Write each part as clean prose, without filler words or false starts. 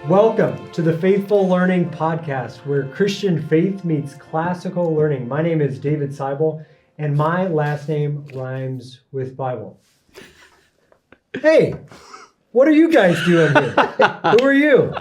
Welcome to the Faithful Learning Podcast, where Christian faith meets classical learning. My name is David Seibel, and my last name rhymes with Bible. Hey, what are you guys doing here? Who are you?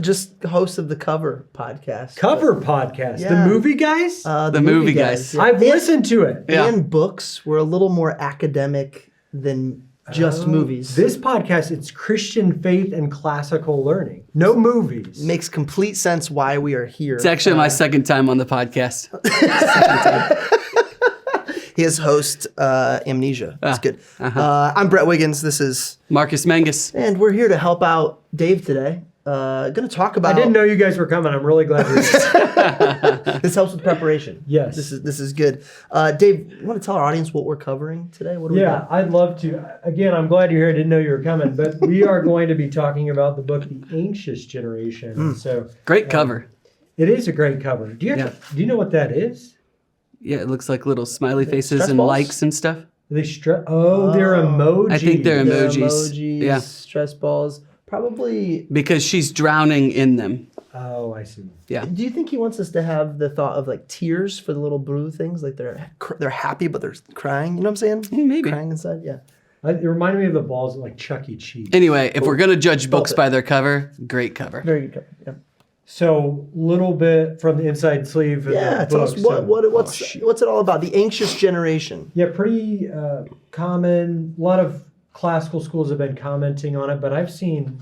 Just host of the Cover podcast. Cover podcast? Yeah. The movie guys? The movie guys. Yeah. I've listened to it. And books were a little more academic than just movies. This podcast, it's Christian faith and classical learning. No movies. Makes complete sense why we are here. It's actually my second time on the podcast. He has host amnesia. That's good. I'm Brett Wiggins. This is Marcus Manges. And we're here to help out Dave today. Going to talk about... I didn't know you guys were coming. I'm really glad you're here. This helps with preparation. Yes. This is good. Dave, you want to tell our audience what we're covering today? What do we got? I'd love to. Again, I'm glad you're here. I didn't know you were coming, but we are going to be talking about the book, The Anxious Generation. So Great cover. it is a great cover. Do you know what that is? Yeah, it looks like little smiley faces stress and balls? likes and stuff. They're emojis. I think they're The emojis. Yeah. Stress balls. Probably... Because she's drowning in them. Oh, I see. Yeah. Do you think he wants us to have the thought of like tears for the little blue things? Like they're happy, but they're crying. You know what I'm saying? Maybe. Crying inside, yeah. It reminded me of the balls at like Chuck E. Cheese. Anyway, if we're going to judge books by their cover, great cover. Very good cover, yeah. So, little bit from the inside sleeve of the Tell book. us what's it all about? The Anxious Generation. Yeah, pretty common. A lot of classical schools have been commenting on it, but I've seen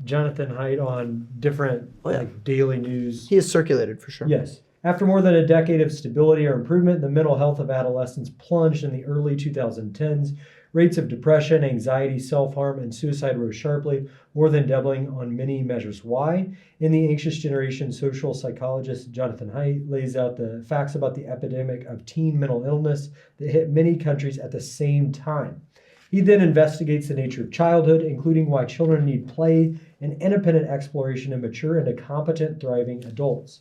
Jonathan Haidt on different like daily news. He is circulated for sure. Yes. After more than a decade of stability or improvement, the mental health of adolescents plunged in the early 2010s. Rates of depression, anxiety, self-harm, and suicide rose sharply, more than doubling on many measures. Why? In The Anxious Generation, social psychologist Jonathan Haidt lays out the facts about the epidemic of teen mental illness that hit many countries at the same time. He then investigates the nature of childhood, including why children need play and independent exploration to mature into competent, thriving adults.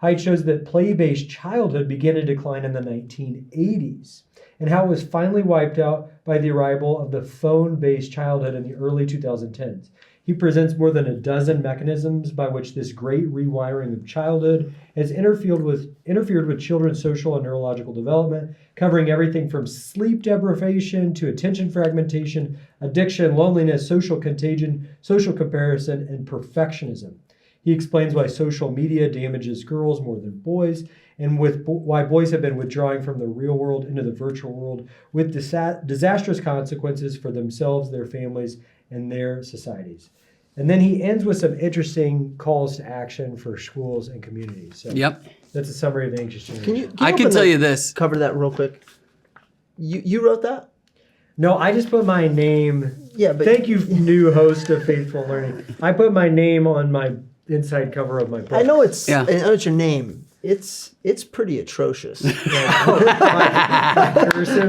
Haidt shows that play-based childhood began to decline in the 1980s, and how it was finally wiped out by the arrival of the phone-based childhood in the early 2010s. He presents more than a dozen mechanisms by which this great rewiring of childhood has interfered with children's social and neurological development, covering everything from sleep deprivation to attention fragmentation, addiction, loneliness, social contagion, social comparison, and perfectionism. He explains why social media damages girls more than boys, and why boys have been withdrawing from the real world into the virtual world with disastrous consequences for themselves, their families, and their societies. And then he ends with some interesting calls to action for schools and communities. So that's a summary of the Anxious Generation. I can tell you this. Cover that real quick. You wrote that? No, I just put my name. Yeah, but thank you, new host of Faithful Learning. I put my name on my inside cover of my book. I know it's your name. It's pretty atrocious. Cursive.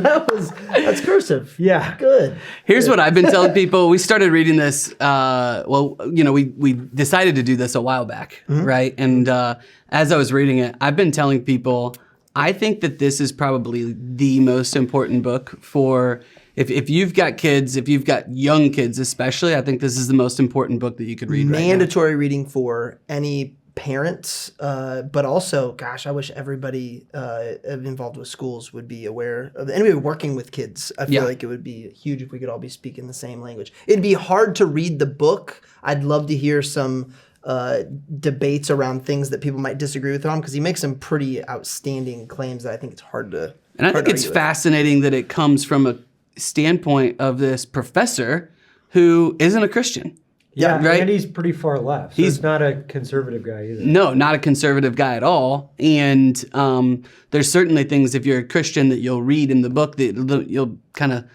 That's cursive. Yeah. Good. Here's what I've been telling people. We started reading this, we decided to do this a while back, right? And as I was reading it, I've been telling people, I think that this is probably the most important book for, if you've got kids, if you've got young kids especially, I think this is the most important book that you could read Mandatory reading for any parents, but also, gosh, I wish everybody involved with schools would be aware of, anybody working with kids. I feel like it would be huge if we could all be speaking the same language. It'd be hard to read the book. I'd love to hear some debates around things that people might disagree with on, because he makes some pretty outstanding claims that I think it's hard to. And I think it's fascinating that it comes from a standpoint of this professor who isn't a Christian. Yeah, right? And he's pretty far left. So he's not a conservative guy either. No, not a conservative guy at all. And there's certainly things, if you're a Christian, that you'll read in the book that you'll kind of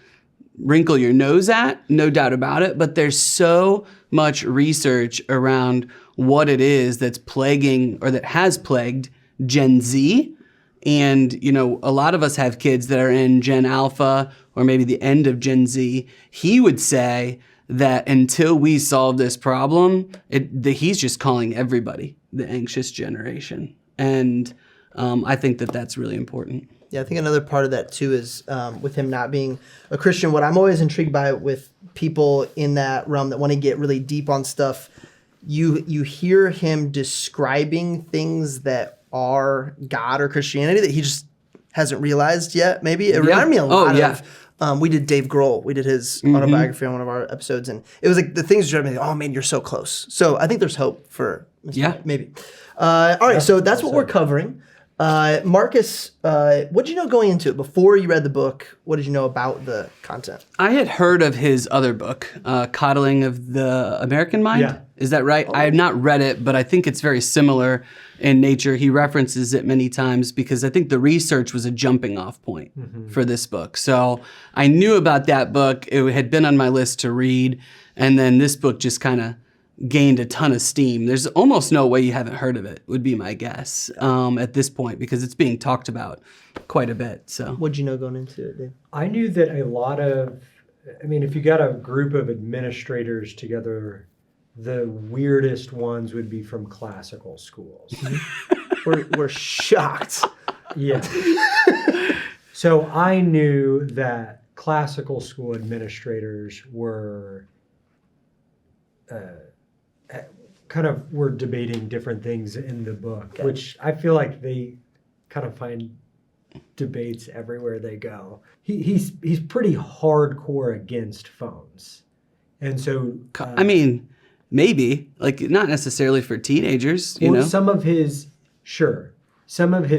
wrinkle your nose at, no doubt about it. But there's so much research around what it is that's plaguing, or that has plagued, Gen Z. And, a lot of us have kids that are in Gen Alpha or maybe the end of Gen Z. He would say that until we solve this problem, he's just calling everybody the anxious generation. And I think that that's really important. Yeah, I think another part of that too is with him not being a Christian, what I'm always intrigued by with people in that realm that want to get really deep on stuff, you hear him describing things that are God or Christianity that he just hasn't realized yet. Maybe it reminded me a lot of. We did Dave Grohl. We did his autobiography on one of our episodes, and it was like the things that me. Oh man, you're so close. So I think there's hope for maybe. All right, so that's what we're covering. Marcus, what did you know going into it before you read the book? What did you know about the content? I had heard of his other book, Coddling of the American Mind. Yeah. Is that right? I have not read it, but I think it's very similar in nature. He references it many times because I think the research was a jumping off point for this book. So I knew about that book. It had been on my list to read. And then this book just kind of gained a ton of steam. There's almost no way you haven't heard of it, would be my guess at this point, because it's being talked about quite a bit. So What'd you know going into it, Dave? I knew that a lot of, if you got a group of administrators together, the weirdest ones would be from classical schools. We're shocked. Yeah. So I knew that classical school administrators were were debating different things in the book, which I feel like they kind of find debates everywhere they go. He's pretty hardcore against phones. And so maybe, like, not necessarily for teenagers, you know? Some of his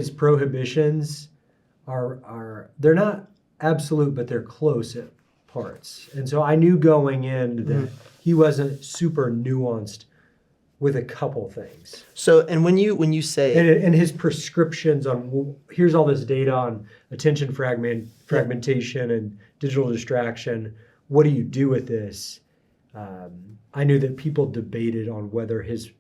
prohibitions are they're not absolute, but they're close at parts. And so I knew going in that he wasn't super nuanced with a couple things. So, and when you say... And his prescriptions on, well, here's all this data on attention fragmentation and digital distraction. What do you do with this? I knew that people debated on whether his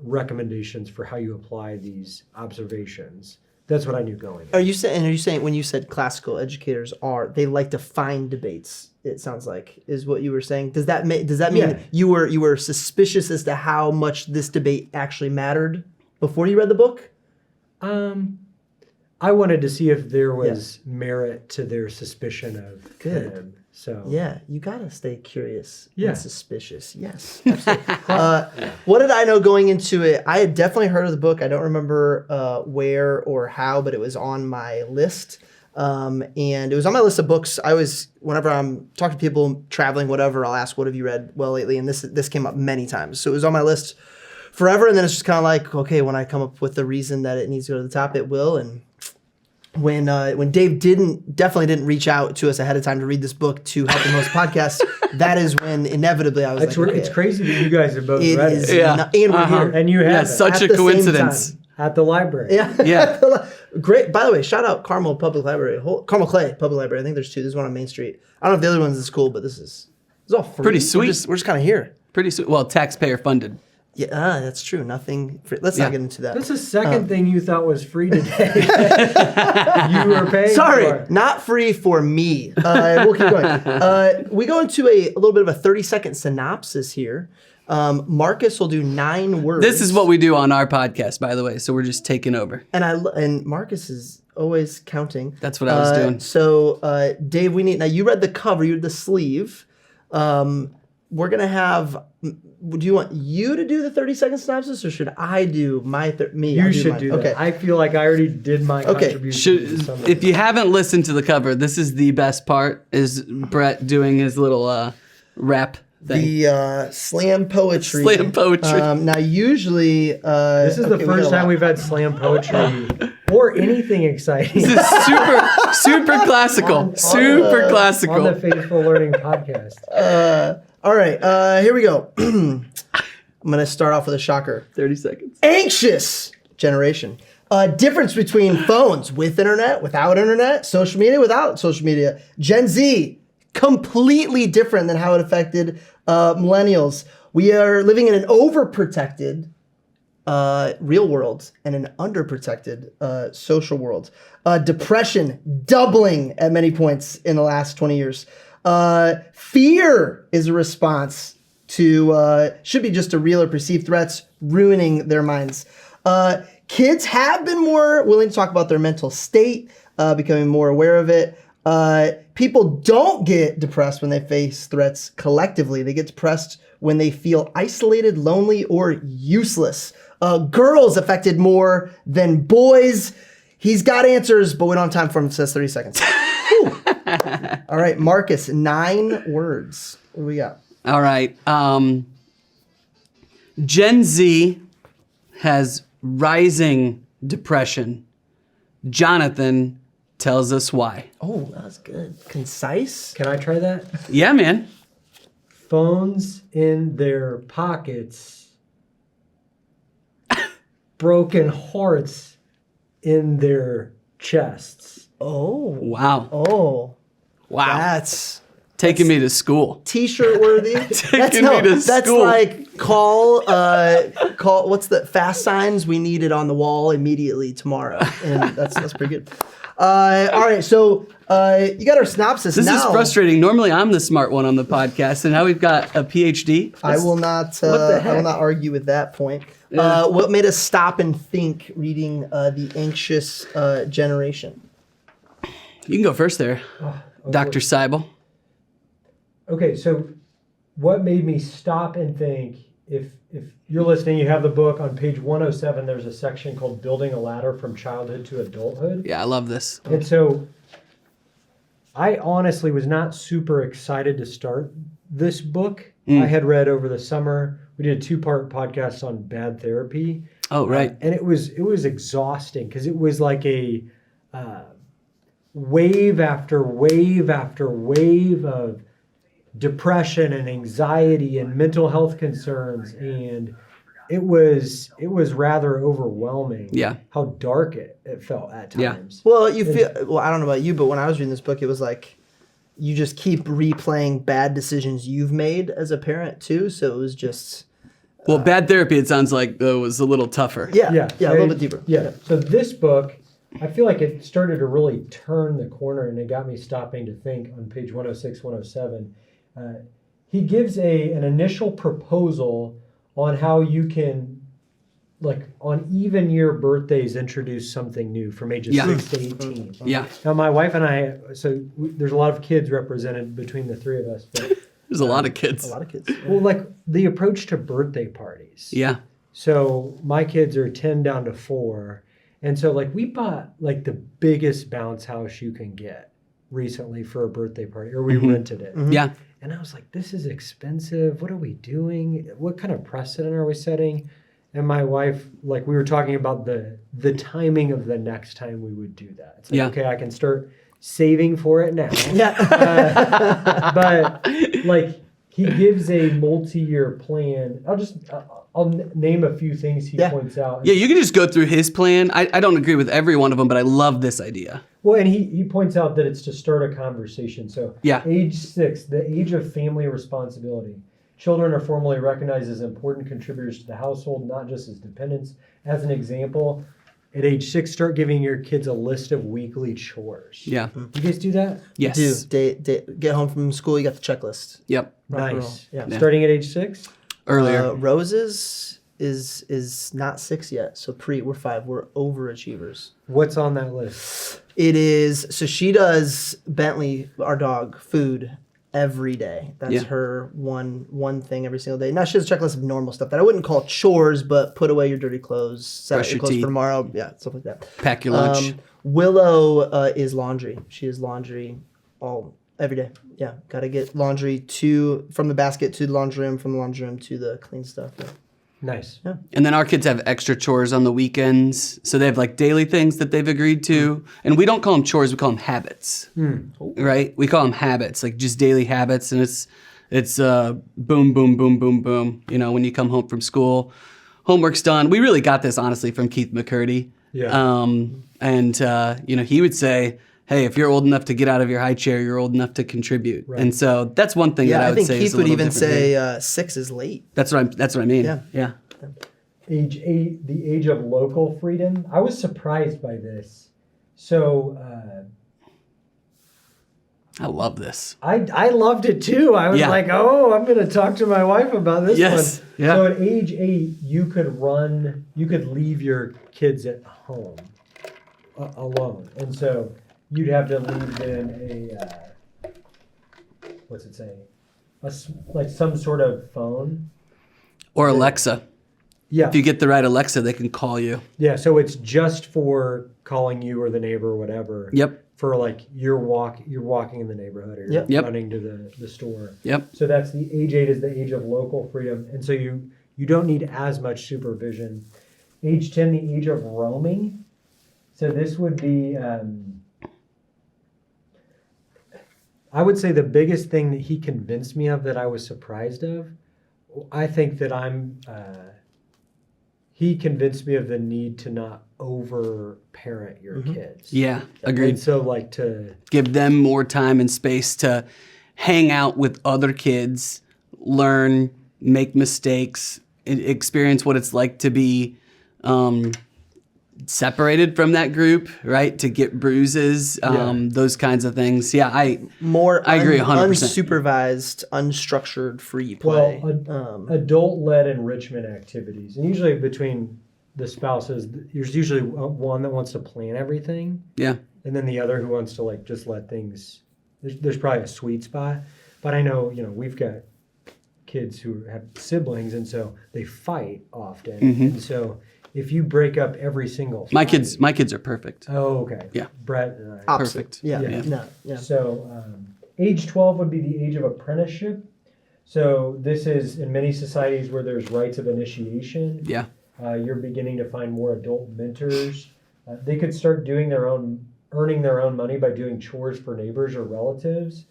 recommendations for how you apply these observations. That's what I knew going. Are you saying when you said classical educators they like to find debates? It sounds like is what you were saying. Does that mean you were suspicious as to how much this debate actually mattered before you read the book? I wanted to see if there was merit to their suspicion of him. So yeah, you gotta stay curious and suspicious. Yes, absolutely. What did I know going into it? I had definitely heard of the book. I don't remember where or how, but it was on my list. And it was on my list of books. Whenever I'm talking to people, traveling, whatever, I'll ask, what have you read well lately? And this came up many times. So it was on my list forever. And then it's just kind of like, okay, when I come up with the reason that it needs to go to the top, it will. And when Dave definitely didn't reach out to us ahead of time to read this book to help him host podcasts, that is when inevitably I was it's crazy that you guys have both read it. And we're here. And you have such a coincidence. At the library. Yeah. Great. By the way, shout out Carmel Public Library. Carmel Clay Public Library. I think there's two. There's one on Main Street. I don't know if the other one's as cool, but it's all free. Pretty sweet. We're just kind of here. Pretty sweet. Well, taxpayer funded. Yeah, that's true. Nothing free. Let's not get into that. That's the second thing you thought was free today. You were paying for. Not free for me. We'll keep going. We go into a little bit of a 30-second synopsis here. Marcus will do 9 words. This is what we do on our podcast, by the way. So we're just taking over. And Marcus is always counting. That's what I was doing. So, Dave, now you read the cover, you read the sleeve. We're gonna have. Do you want you to do the 30-second synopsis, or should I do me? You should do that. Okay. I feel like I already did my contribution. If you haven't listened to the cover, this is the best part. Is Brett doing his little rap thing? The slam poetry. Slam poetry. Now, usually, this is the first time we've had slam poetry or anything exciting. This is super classical. Super classical. On the Faithful Learning podcast. All right, here we go. I'm going to start off with a shocker. 30 seconds. Anxious generation. Difference between phones with internet, without internet, social media, without social media. Gen Z, completely different than how it affected millennials. We are living in an overprotected real world and an underprotected social world. Depression doubling at many points in the last 20 years. Fear is a response to, should be just to real or perceived threats, ruining their minds. Kids have been more willing to talk about their mental state, becoming more aware of it. People don't get depressed when they face threats collectively. They get depressed when they feel isolated, lonely, or useless. Girls affected more than boys. He's got answers, but we don't have time for him. It says 30 seconds. All right, Marcus, 9 words. What do we got? All right. Gen Z has rising depression. Jonathan tells us why. Oh, that was good. Concise? Can I try that? Yeah, man. Phones in their pockets, broken hearts in their chests. Oh. Wow. Oh. Wow. That's Taking me to school. T-shirt worthy. Taking me to that's school. like call what's the fast signs we needed on the wall immediately tomorrow. And that's pretty good. All right, so you got our synopsis. This now. is frustrating. Normally I'm the smart one on the podcast, and now we've got a PhD. I will not argue with that point. Yeah. What made us stop and think reading The Anxious Generation? You can go first there, Dr. Seibel. Okay, so what made me stop and think, if you're listening, you have the book on page 107, there's a section called Building a Ladder from Childhood to Adulthood. Yeah, I love this. And so I honestly was not super excited to start this book. I had read over the summer, we did a 2-part podcast on bad therapy. Oh, right. And it was exhausting because it was like a wave after wave after wave of depression and anxiety and mental health concerns, and it was rather overwhelming. Yeah. How dark it felt at times. Well, I don't know about you, but when I was reading this book, it was like you just keep replaying bad decisions you've made as a parent too. So it was just Well, bad therapy, it sounds like, though, was a little tougher. a little bit deeper. Yeah. So this book, I feel like it started to really turn the corner, and it got me stopping to think on page 106, 107. He gives an initial proposal on how you can, like, on even year birthdays, introduce something new from ages 6 to 18. Yeah. Now, my wife and I, there's a lot of kids represented between the three of us. But, There's a lot of kids. A lot of kids. well, like, the approach to birthday parties. Yeah. So my kids are 10 down to 4. And so, like, we bought, like, the biggest bounce house you can get recently for a birthday party, or we rented it. Yeah. And I was like, this is expensive. What are we doing? What kind of precedent are we setting? And my wife, like, we were talking about the timing of the next time we would do that. It's like, okay, I can start saving for it now. But, like, he gives a multi-year plan. I'll name a few things he points out. Yeah, you can just go through his plan. I don't agree with every one of them, but I love this idea. Well, and he points out that it's to start a conversation. So age 6, the age of family responsibility. Children are formally recognized as important contributors to the household, not just as dependents. As an example, at age 6, start giving your kids a list of weekly chores. Yeah. You guys do that? Yes. Get home from school, you got the checklist. Yep. Nice. Yeah. Starting at age 6? Earlier. Roses is not 6 yet, so we're 5. We're overachievers. What's on that list? It is, so she does Bentley, our dog, food every day. That's her one thing every single day. Now she has a checklist of normal stuff that I wouldn't call chores, but put away your dirty clothes, set out your clothes for tomorrow, stuff like that. Pack your lunch. Willow is laundry. She is laundry every day. Yeah, gotta get laundry from the basket to the laundry room, from the laundry room to the clean stuff. Yeah. Nice. Yeah. And then our kids have extra chores on the weekends. So they have like daily things that they've agreed to. And we don't call them chores, we call them habits. Right? We call them habits, like just daily habits. And it's boom, boom, boom, boom, boom. You know, when you come home from school, homework's done. We really got this, honestly, from Keith McCurdy. Yeah. You know, he would say, hey, if you're old enough to get out of your high chair, you're old enough to contribute. Right. And so that's one thing that I would think say Keith is a would little even different. say 6 is late. That's what I mean. Yeah. Age 8, the age of local freedom. I was surprised by this. So I love this. I loved it too. I was like, I'm going to talk to my wife about this one. Yeah. So at age 8, you could leave your kids at home alone. And so you'd have to leave them a, what's it say? Like some sort of phone. Or Alexa. Yeah. If you get the right Alexa, they can call you. Yeah, so it's just for calling you or the neighbor or whatever. Yep. For like you're walking in the neighborhood or you're Yep. running to the store. Yep. So that's the age 8 is the age of local freedom. And so you don't need as much supervision. Age 10, the age of roaming. So this would be, I would say the biggest thing that he convinced me of that I was surprised of, I think that he convinced me of the need to not over-parent your kids. Yeah, agreed. And so like to Give them more time and space to hang out with other kids, learn, make mistakes, experience what it's like to be separated from that group, right? To get bruises, those kinds of things. Yeah, I agree 100%. Unsupervised, unstructured free play. Well, adult-led enrichment activities, and usually between the spouses, there's usually one that wants to plan everything, Yeah. and then the other who wants to like just let things. There's probably a sweet spot, but I know we've got kids who have siblings, and so they fight often, and so. If you break up every single My fight- kids are perfect. Oh, okay. Yeah. Brett and I. Opposite. Perfect. Yeah. Yeah. No. Yeah. So age 12 would be the age of apprenticeship. So this is in many societies where there's rites of initiation. Yeah. You're beginning to find more adult mentors. They could start earning their own money by doing chores for neighbors or relatives.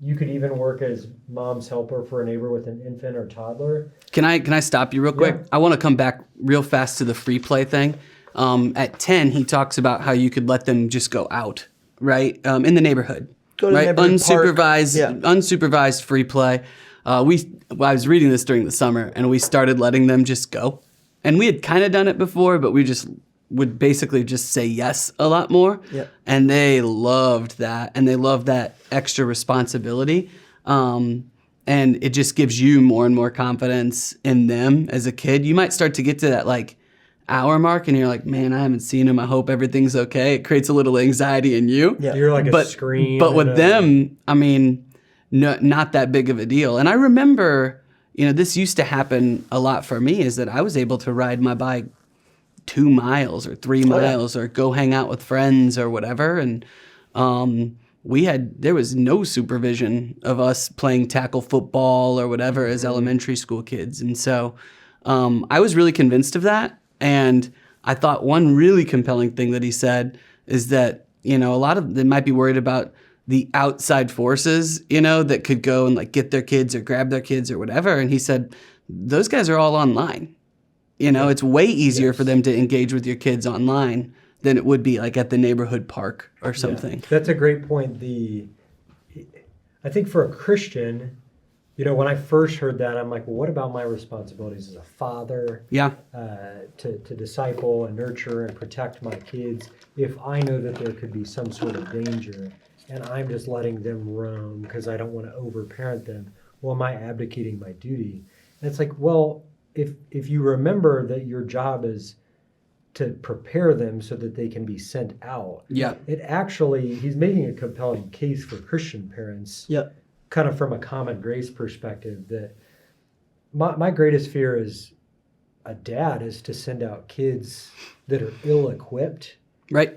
You could even work as mom's helper for a neighbor with an infant or toddler. Can I stop you real quick? Yeah. I want to come back real fast to the free play thing. At 10, he talks about how you could let them just go out, right? In the neighborhood. Go to the right? neighborhood park. Unsupervised free play. I was reading this during the summer, and we started letting them just go. And we had kind of done it before, but we just would basically just say yes a lot more. Yep. And they loved that, and they loved that extra responsibility. And it just gives you more and more confidence in them as a kid. You might start to get to that like hour mark, and you're like, man, I haven't seen him. I hope everything's okay. It creates a little anxiety in you. Yeah. You're like a scream. But with them, I mean, not that big of a deal. And I remember, this used to happen a lot for me, is that I was able to ride my bike 2 miles or 3 miles or go hang out with friends or whatever. And there was no supervision of us playing tackle football or whatever as elementary school kids. And so I was really convinced of that. And I thought one really compelling thing that he said is that, a lot of them might be worried about the outside forces, that could go and like get their kids or grab their kids or whatever. And he said, those guys are all online. It's way easier for them to engage with your kids online than it would be like at the neighborhood park or something. Yeah, that's a great point. I think for a Christian, when I first heard that, I'm like, well, what about my responsibilities as a father? Yeah. To disciple and nurture and protect my kids if I know that there could be some sort of danger and I'm just letting them roam because I don't want to overparent them. Well, am I abdicating my duty? And it's like, well, if you remember that your job is to prepare them so that they can be sent out. Yeah. He's making a compelling case for Christian parents. Yep. Kind of from a common grace perspective, that my greatest fear as a dad is to send out kids that are ill-equipped. Right.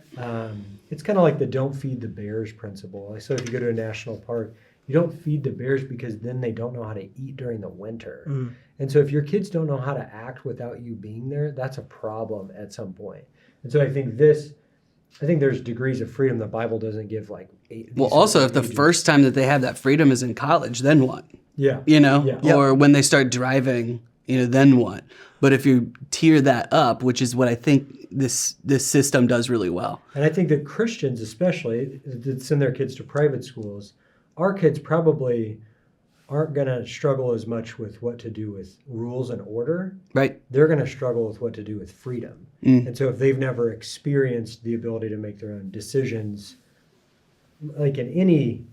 It's kind of like the don't feed the bears principle. So if you go to a national park, you don't feed the bears because then they don't know how to eat during the winter. Mm. And so if your kids don't know how to act without you being there, that's a problem at some point. And so I think there's degrees of freedom the Bible doesn't give like 8. Well, also if the first time that they have that freedom is in college, then what? Yeah. Or when they start driving, then what? But if you tier that up, which is what I think this system does really well. And I think that Christians especially that send their kids to private schools, our kids probably aren't going to struggle as much with what to do with rules and order. Right. They're going to struggle with what to do with freedom. Mm. And so if they've never experienced the ability to make their own decisions, like in any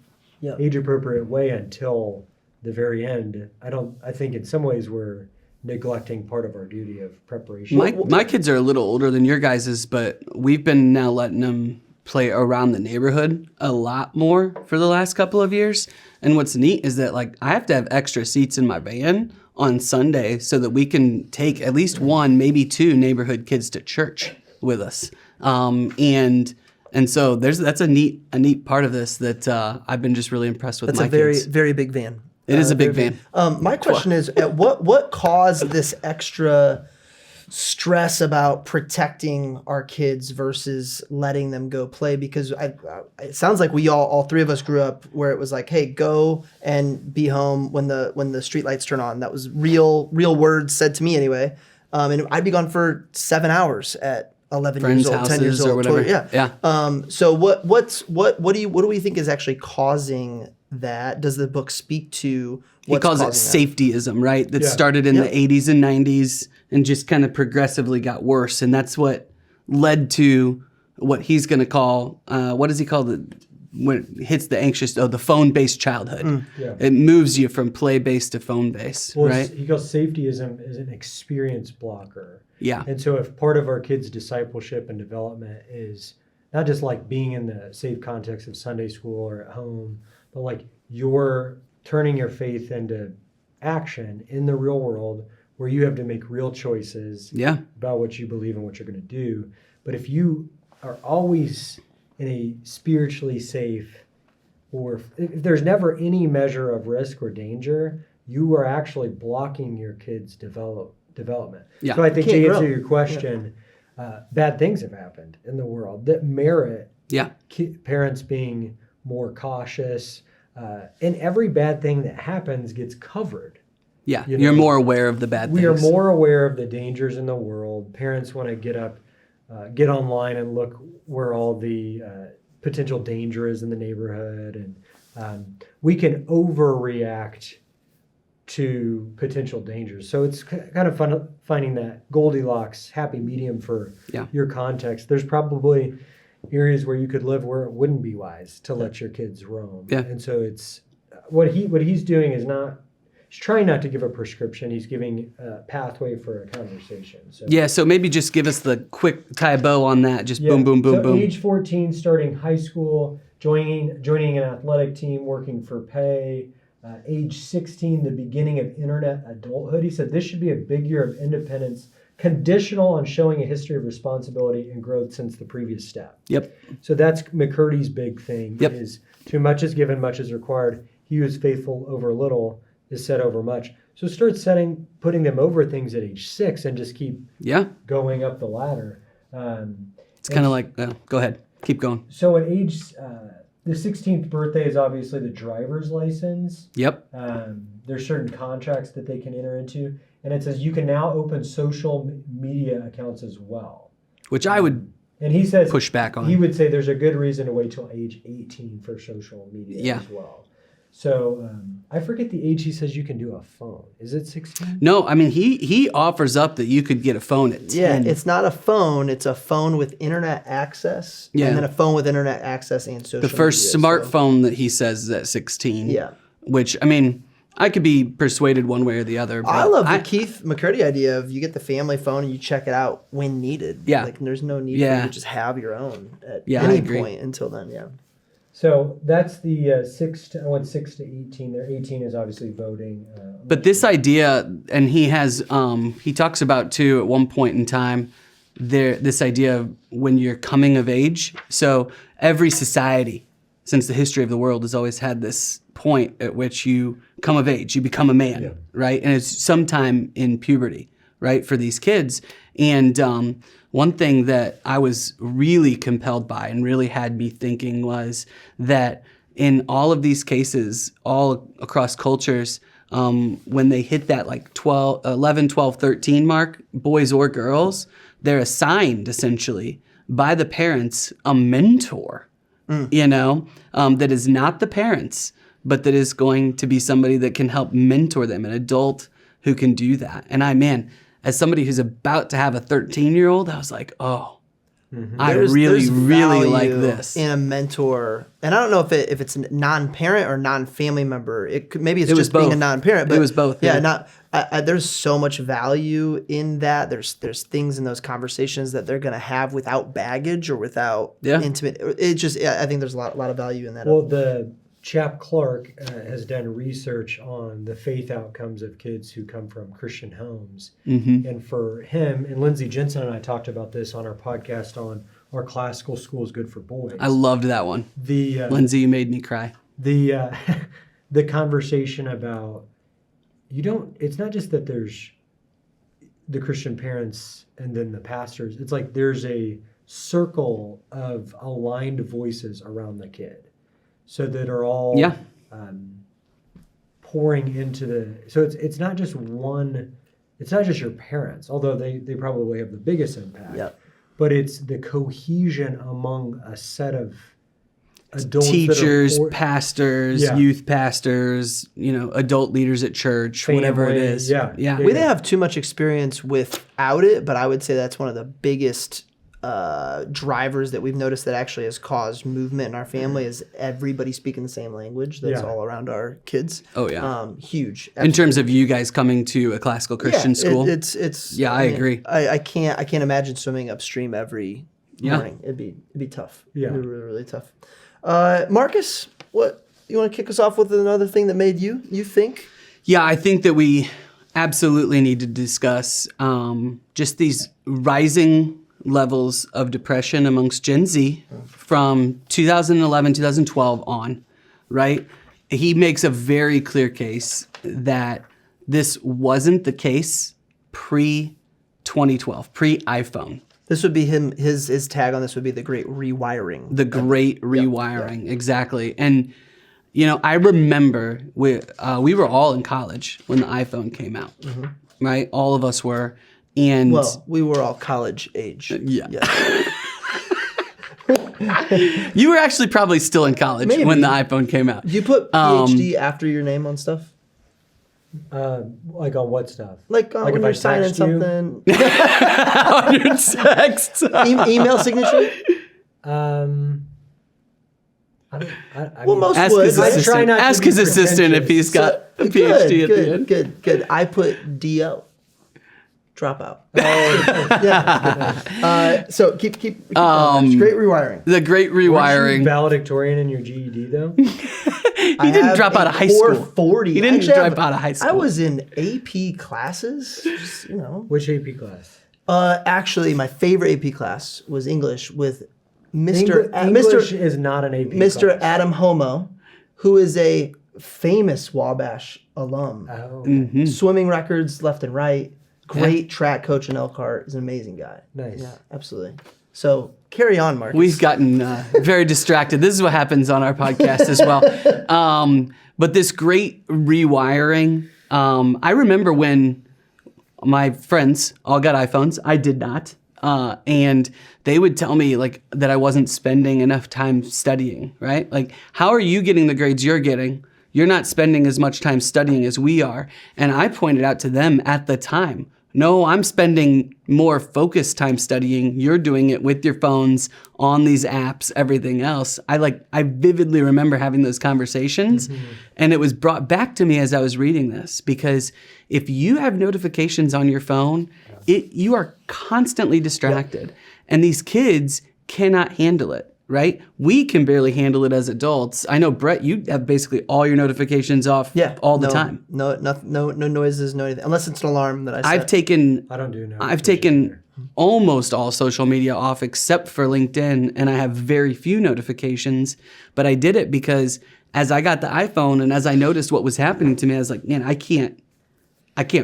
age-appropriate way until the very end, I think in some ways we're neglecting part of our duty of preparation. My kids are a little older than your guys's, but we've been now letting them play around the neighborhood a lot more for the last couple of years. And what's neat is that like I have to have extra seats in my van on Sunday so that we can take at least one, maybe two neighborhood kids to church with us. And so that's a neat part of this that I've been just really impressed with. That's my a very, kids. very big van. It is a big van. My question is, at what caused this extra stress about protecting our kids versus letting them go play? Because it sounds like we all three of us grew up where it was like, hey, go and be home when the street lights turn on. That was real words said to me anyway. And I'd be gone for 7 hours at 11 Friends' years old, 10 years houses old, or whatever. 12, yeah. So what do we think is actually causing that? Does the book speak to He what's calls it causing safetyism, right? That Yeah. started in the 80s and 90s and just kind of progressively got worse. And that's what led to what he's going to call, what does he call it? When it hits the anxious, the phone-based childhood. Yeah. It moves you from play-based to phone-based, Well, right? he calls safetyism is an experience blocker. Yeah. And so if part of our kids' discipleship and development is not just like being in the safe context of Sunday school or at home, but like you're turning your faith into action in the real world where you have to make real choices Yeah. about what you believe and what you're going to do. But if you are always in a spiritually safe, or if there's never any measure of risk or danger, you are actually blocking your kids' development. Yeah. So I think Can't to grow. answer your question, bad things have happened in the world that merit Yeah. parents being more cautious. And every bad thing that happens gets covered. Yeah. You You're know, more aware of the bad We things. are more aware of the dangers in the world. Parents want to get online and look where all the potential danger is in the neighborhood. And we can overreact to potential dangers. So it's kind of fun finding that Goldilocks happy medium for Yeah. your context. There's probably areas where you could live where it wouldn't be wise to let your kids roam. Yeah. And so it's what he's doing is he's trying not to give a prescription. He's giving a pathway for a conversation. So Yeah. So maybe just give us the quick tie bow on that. Just boom, boom, boom, so boom. age 14, starting high school, joining an athletic team, working for pay. Age 16, the beginning of internet adulthood. He said this should be a big year of independence, conditional on showing a history of responsibility and growth since the previous step. Yep. So that's McCurdy's big thing. Yep. Is too much is given, much is required. He who is faithful over little is set over much. So start putting them over things at age 6 and just keep Yeah. going up the ladder. It's kind of like, go ahead. Keep going. So at age, the 16th birthday is obviously the driver's license. Yep. There's certain contracts that they can enter into. And it says you can now open social media accounts as well. Which I would And he says push back on. he would say there's a good reason to wait till age 18 for social media Yeah. as well. So I forget the age he says you can do a phone. Is it 16? No, I mean he offers up that you could get a phone at 10. Yeah, it's not a phone. It's a phone with internet access. Yeah. And then a phone with internet access and social the first media, smartphone that he says is at 16. Yeah. Which I mean, I could be persuaded one way or the other. But I love the Keith McCurdy idea of you get the family phone and you check it out when needed. Yeah. Like there's no need Yeah. for you to just have your own at Yeah, I any agree. point until then. Yeah. So that's the 6 to 18 there. 18 is obviously voting. But this idea, and he has, he talks about too at one point in time, this idea of when you're coming of age. So every society, since the history of the world, has always had this point at which you come of age, you become a man, right? And it's sometime in puberty, right, for these kids. And one thing that I was really compelled by and really had me thinking was that in all of these cases, all across cultures, when they hit that like 11, 12, 13 mark, boys or girls, they're assigned essentially by the parents a mentor, that is not the parents, but that is going to be somebody that can help mentor them, an adult who can do that. And as somebody who's about to have a 13-year-old, I was like, oh, I There's really like value this. in a mentor, and I don't know if it's a non-parent or non-family member. Maybe it's It was just being a both. non-parent. But It was both, Yeah, yeah. there's so much value in that. There's things in those conversations that they're gonna have without baggage or without intimate. I think there's a lot of value in that. Well, the Chap Clark has done research on the faith outcomes of kids who come from Christian homes. And for him, and Lindsay Jensen and I talked about this on our podcast on Our Classical School is Good for Boys. I loved that one. Lindsay, you made me cry. The conversation about it's not just that there's the Christian parents and then the pastors. It's like there's a circle of aligned voices around the kid. So that are all pouring into so it's not just it's not just your parents, although they probably have the biggest impact, but it's the cohesion among a set of adults, teachers, pastors, youth pastors, adult leaders at church, whatever it is. We didn't have too much experience without it, but I would say that's one of the biggest drivers that we've noticed that actually has caused movement in our family is everybody speaking the same language that's all around our kids. Oh yeah. Huge. Absolutely. In terms of you guys coming to a classical Christian school. I agree. I can't imagine swimming upstream every morning. It'd be tough. Yeah. It'd be really, really tough. Marcus, what you want to kick us off with another thing that made you think? Yeah, I think that we absolutely need to discuss just these rising levels of depression amongst Gen Z from 2011, 2012 on, right? He makes a very clear case that this wasn't the case pre-2012, pre-iPhone. This would be his tag on this would be the great rewiring. The great rewiring, exactly. And, I remember we were all in college when the iPhone came out, right? All of us were. And we were all college age. Yeah. You were actually probably still in college when the iPhone came out. You put PhD after your name on stuff? Like on what stuff? Like when you're signing something. On your text. Email signature? Most ask would. His assistant. Ask his assistant if he's got a PhD at the end. Good. I put DO. Dropout. So keep great rewiring. The great rewiring. Weren't you valedictorian in your GED though? He didn't drop out of high school. 440. He didn't drop out of high school. I was in AP classes. Which AP class? Actually, my favorite AP class was English with Mr. English is not an AP Mr. class. Adam Homo, who is a famous Wabash alum. Oh, okay. Swimming records left and right. Great track coach in Elkhart. Is an amazing guy. Nice. Yeah, absolutely. So carry on, Marcus. We've gotten very distracted. This is what happens on our podcast as well. But this great rewiring, I remember when my friends all got iPhones. I did not. And they would tell me that I wasn't spending enough time studying, right? Like, how are you getting the grades you're getting? You're not spending as much time studying as we are. And I pointed out to them at the time, no, I'm spending more focused time studying. You're doing it with your phones, on these apps, everything else. I vividly remember having those conversations. And it was brought back to me as I was reading this, because if you have notifications on your phone, you are constantly distracted. And these kids cannot handle it. Right? We can barely handle it as adults. I know, Brett, you have basically all your notifications off all the time. No noises, no anything. Unless it's an alarm that I set. I don't do no. I've taken almost all social media off except for LinkedIn, and I have very few notifications. But I did it because as I got the iPhone and as I noticed what was happening to me, I was like, man, I can't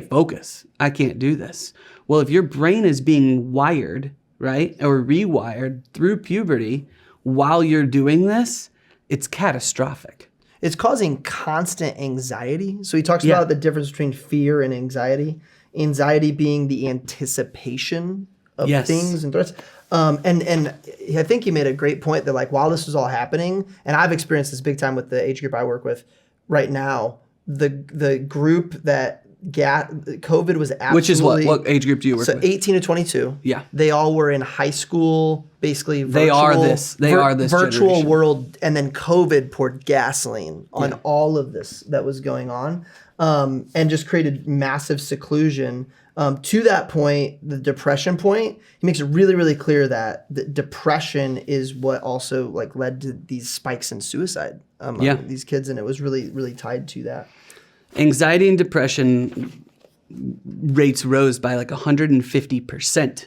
focus. I can't do this. Well, if your brain is being wired, right, or rewired through puberty, while you're doing this, it's catastrophic. It's causing constant anxiety. So he talks about the difference between fear and anxiety. Anxiety being the anticipation of things and threats. And I think he made a great point that while this was all happening, and I've experienced this big time with the age group I work with right now, the group that COVID was absolutely. Which is what age group do you work So with? 18 to 22. Yeah. They all were in high school, basically. They are this virtual generation. world, and then COVID poured gasoline on all of this that was going on, and just created massive seclusion. To that point, the depression point, he makes it really, really clear that the depression is what also like led to these spikes in suicide among these kids, and it was really, really tied to that. Anxiety and depression rates rose by like 150%.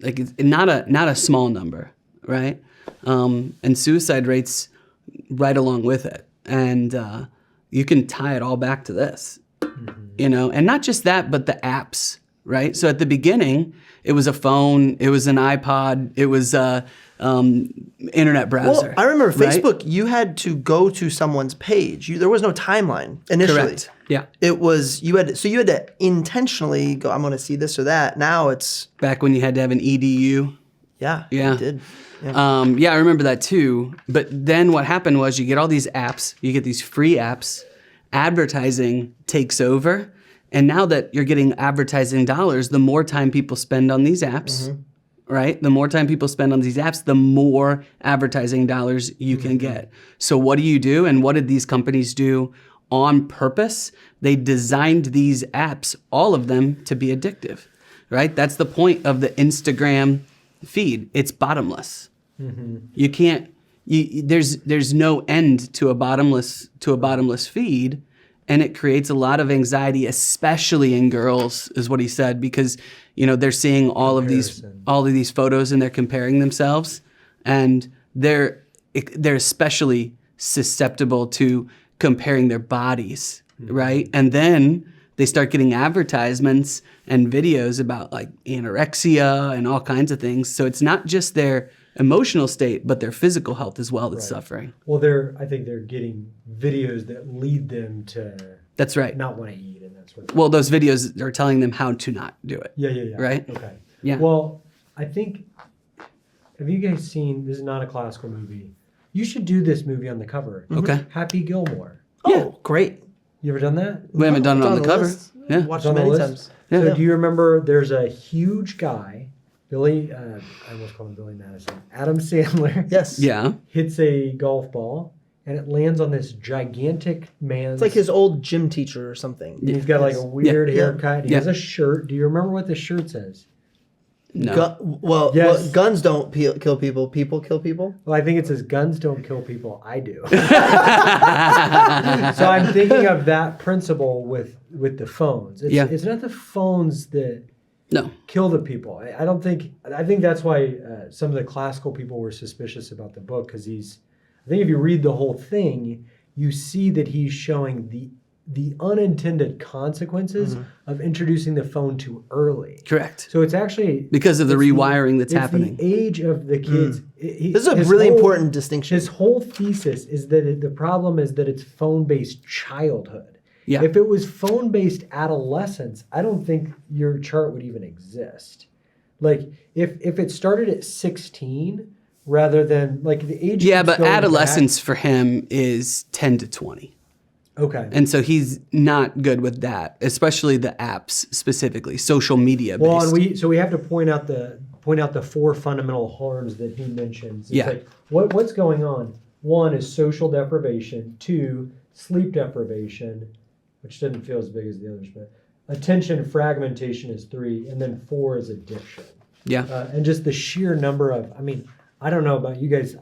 Like it's not a small number, right? And suicide rates right along with it. And you can tie it all back to this, you know, and not just that, but the apps, right? So at the beginning, it was a phone, it was an iPod, it was a internet browser. Well, I remember right? Facebook, you had to go to someone's page. There was no timeline initially. Correct. Yeah. It was, you had to intentionally go, I'm going to see this or that. Now it's. Back when you had to have an EDU. Yeah. Yeah. You did. Yeah. I remember that too. But then what happened was you get all these apps, you get these free apps, advertising takes over. And now that you're getting advertising dollars, the more time people spend on these apps, right? The more time people spend on these apps, the more advertising dollars you can get. So what do? And what did these companies do on purpose? They designed these apps, all of them, to be addictive, right? That's the point of the Instagram feed. It's bottomless. You can't. There's no end to a bottomless feed. And it creates a lot of anxiety, especially in girls, is what he said, because you know they're seeing all of these photos and they're comparing themselves, and they're especially susceptible to comparing their bodies, right? And then they start getting advertisements and videos about like anorexia and all kinds of things. So it's not just their emotional state, but their physical health as well that's suffering. Well, I think they're getting videos that lead them to That's right. not want to eat and that sort of thing. Well, those videos are telling them how to not do it. Yeah. Right? Okay. Yeah. Well, I think, have you guys seen, this is not a classical movie. You should do this movie on the cover. Okay. Happy Gilmore. Oh, great. You ever done that? We haven't done it on the cover. list. Yeah. Watched It's it on the many list? times. Yeah. So do you remember there's a huge guy, Billy, I almost called him Billy Madison, Adam Sandler. Yes. Yeah. Hits a golf ball and it lands on this gigantic man's. It's like his old gym teacher or something. And he's got like a weird Yeah. haircut. He has a shirt. Do you remember what the shirt says? No. Yes. Guns don't kill people. People kill people. Well, I think it says guns don't kill people. I do. So I'm thinking of that principle with the phones. It's not the phones that No. kill the people. I think that's why some of the classical people were suspicious about the book, because I think if you read the whole thing, you see that he's showing the unintended consequences of introducing the phone too early. Correct. So it's actually Because of the rewiring that's happening. The age of the kids. This is a really important distinction. His whole thesis is that the problem is that it's phone-based childhood. Yeah. If it was phone-based adolescence, I don't think your chart would even exist. Like if it started at 16 rather than like the age. Yeah, keeps but going adolescence for him is 10 to 20. back. Okay. And so he's not good with that, especially the apps specifically, social media based. Well, and we have to point out the four fundamental harms that he mentions. It's like what's going on? One is social deprivation. Two, sleep deprivation, which doesn't feel as big as the others, but attention fragmentation is 3, and then 4 is addiction. Yeah. And just the sheer number of, I don't know about you guys,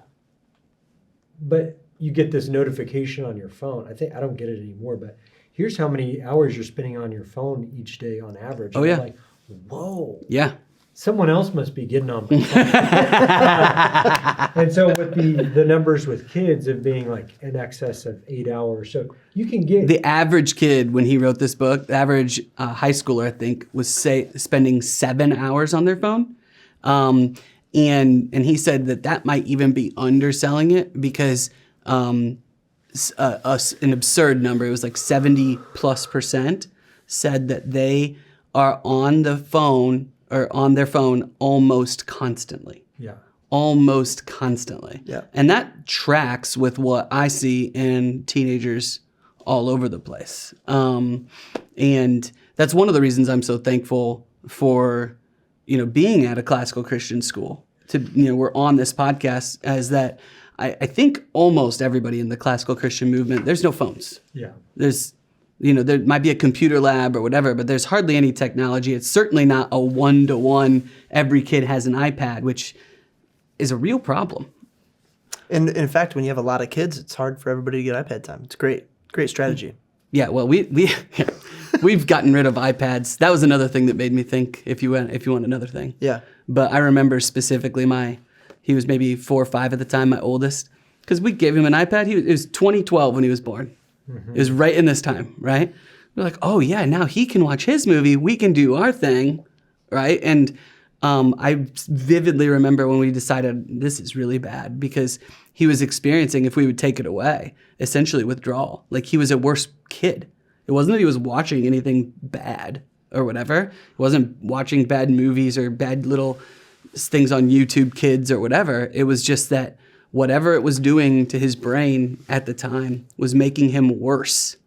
but you get this notification on your phone. I don't get it anymore, but here's how many hours you're spending on your phone each day on average. Oh, And yeah. I'm like, whoa. Yeah. Someone else must be getting on my phone. And so with the numbers with kids of being like in excess of 8 hours, so you can get The average kid, when he wrote this book, the average high schooler, I think, was spending 7 hours on their phone. And he said that might even be underselling it because an absurd number, it was like 70+% said that they are on the phone or on their phone almost constantly. yeah. Almost constantly. Yeah. And that tracks with what I see in teenagers all over the place. And that's one of the reasons I'm so thankful for, being at a classical Christian school. We're on this podcast, as that I think almost everybody in the classical Christian movement, there's no phones. Yeah. There's, there might be a computer lab or whatever, but there's hardly any technology. It's certainly not a one-to-one, every kid has an iPad, which is a real problem. And in fact, when you have a lot of kids, it's hard for everybody to get iPad time. It's great strategy. Yeah, well, we've gotten rid of iPads. That was another thing that made me think, if you want another thing. Yeah. But I remember specifically he was maybe 4 or 5 at the time, my oldest, because we gave him an iPad. It was 2012 when he was born. It was right in this time, right? We're like, oh yeah, now he can watch his movie. We can do our thing, right? And I vividly remember when we decided this is really bad, because he was experiencing, if we would take it away, essentially withdrawal. Like, he was a worse kid. It wasn't that he was watching anything bad or whatever. He wasn't watching bad movies or bad little things on YouTube Kids or whatever. It was just that whatever it was doing to his brain at the time was making him worse.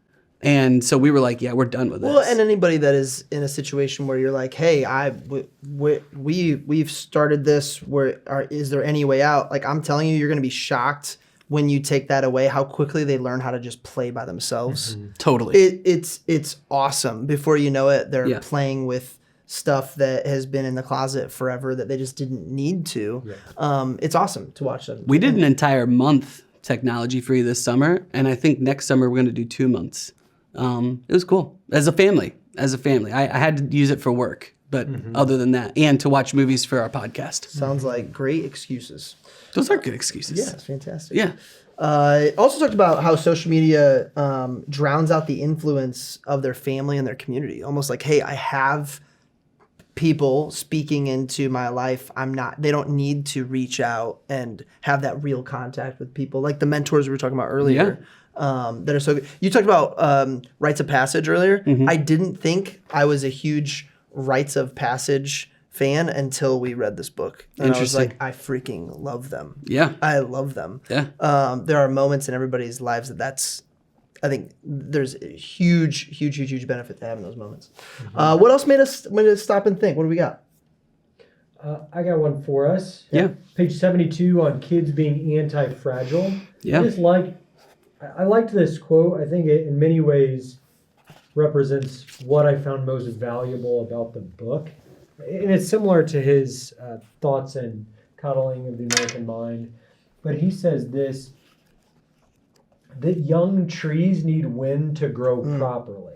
And so we were like, yeah, we're done with this. Well, and anybody that is in a situation where you're like, hey, we've started this, is there any way out? Like, I'm telling you, you're going to be shocked when you take that away, how quickly they learn how to just play by themselves. Mm-hmm. Totally. It's awesome. Before you know it, they're playing with stuff that has been in the closet forever that they just didn't need to. Yeah. It's awesome to watch them. We did an entire month technology free this summer, and I think next summer we're going to do 2 months. It was cool as a family. I had to use it for work, but other than that, and to watch movies for our podcast. Sounds like great excuses. Those are good excuses. Yeah, it's fantastic. Yeah. Also talked about how social media drowns out the influence of their family and their community. Almost like, hey, I have people speaking into my life. They don't need to reach out and have that real contact with people, like the mentors we were talking about earlier. That are so good. You talked about rites of passage earlier. I didn't think I was a huge rites of passage fan until we read this book. And I was like, I freaking love them. Yeah. I love them. Yeah. There are moments in everybody's lives I think there's a huge benefit to having those moments. What else made us stop and think? What do we got? I got one for us. Yeah. Page 72 on kids being anti-fragile. Yeah. I liked this quote. I think it in many ways represents what I found most valuable about the book. And it's similar to his thoughts and coddling of the American mind. But he says this, that young trees need wind to grow properly.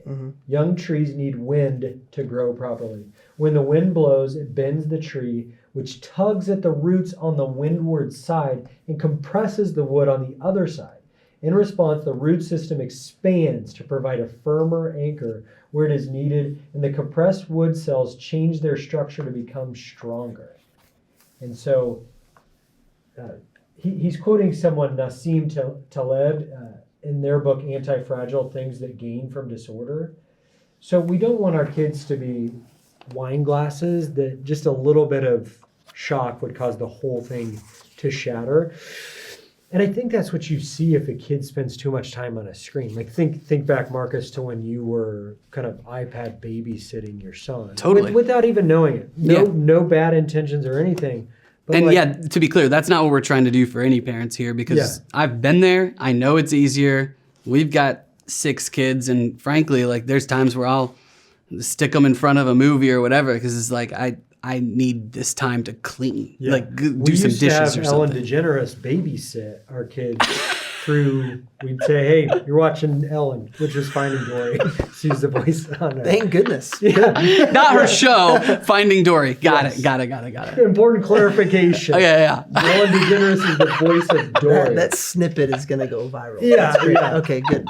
Young trees need wind to grow properly. When the wind blows, it bends the tree, which tugs at the roots on the windward side and compresses the wood on the other side. In response, the root system expands to provide a firmer anchor where it is needed, and the compressed wood cells change their structure to become stronger. And so he's quoting someone, Nassim Taleb, in their book, Anti-Fragile, Things That Gain from Disorder. So we don't want our kids to be wine glasses that just a little bit of shock would cause the whole thing to shatter. And I think that's what you see if a kid spends too much time on a screen. Like think back, Marcus, to when you were kind of iPad babysitting your son. Totally. Without even knowing it. No bad intentions or anything. But and to be clear, that's not what we're trying to do for any parents here, because I've been there. I know it's easier. We've got 6 kids, and frankly, like, there's times where I'll stick them in front of a movie or whatever, because it's like I need this time to clean, like do some dishes or something. Ellen DeGeneres babysit our kids through. We'd say, "Hey, you're watching Ellen," which was Finding Dory. She's the voice on it. Thank goodness. Yeah, not her show. Finding Dory. Got it. Important clarification. Yeah. Ellen DeGeneres is the voice of Dory. That snippet is gonna go viral. Yeah. Okay, good.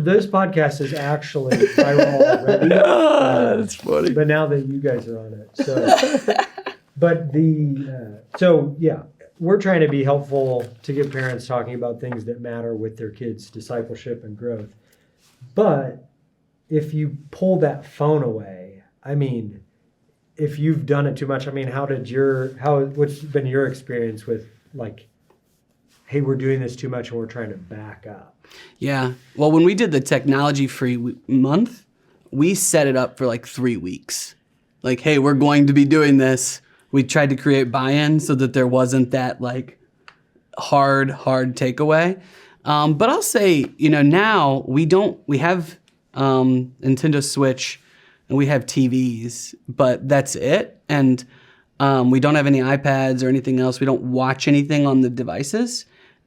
This podcast is actually viral already. That's funny. But now that you guys are on it, we're trying to be helpful to get parents talking about things that matter with their kids' discipleship and growth. But if you pull that phone away, I mean, if you've done it too much, I mean, what's been your experience with, like, hey, we're doing this too much and we're trying to back up. Yeah. Well, when we did the technology-free month, we set it up for like 3 weeks. Like, hey, we're going to be doing this. We tried to create buy-in so that there wasn't that like hard takeaway. But I'll say, now we have Nintendo Switch and we have TVs, but that's it. And we don't have any iPads or anything else. We don't watch anything on the devices.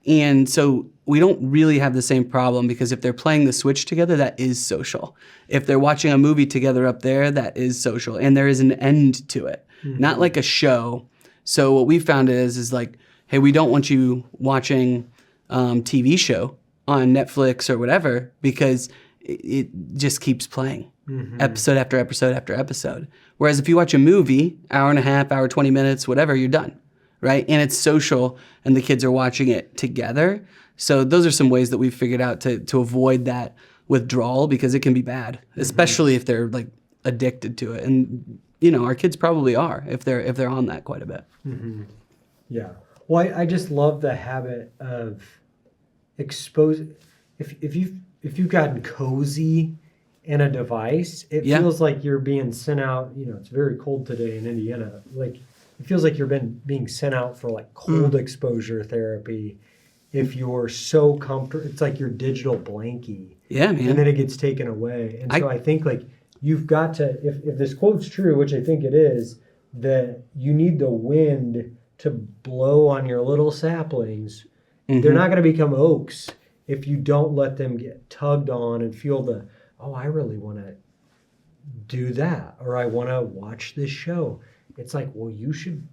And so we don't really have the same problem because if they're playing the Switch together, that is social. If they're watching a movie together up there, that is social. And there is an end to it, not like a show. So what we found is like, hey, we don't want you watching TV show on Netflix or whatever because it just keeps playing episode after episode after episode. Whereas if you watch a movie, hour and a half, hour, 20 minutes, whatever, you're done. Right? And it's social and the kids are watching it together. So those are some ways that we've figured out to avoid that withdrawal because it can be bad, especially if they're like addicted to it. And our kids probably are if they're on that quite a bit. Yeah. Well, I just love the habit of exposing. If you've gotten cozy in a device, it feels like you're being sent out. It's very cold today in Indiana. Like, it feels like you're being sent out for like cold exposure therapy. If you're so comfortable, it's like your digital blankie. Yeah, man. And then it gets taken away. And so I think like you've got to, if this quote's true, which I think it is, that you need the wind to blow on your little saplings. They're not going to become oaks if you don't let them get tugged on and feel I really want to do that, or I want to watch this show. It's like, well, you should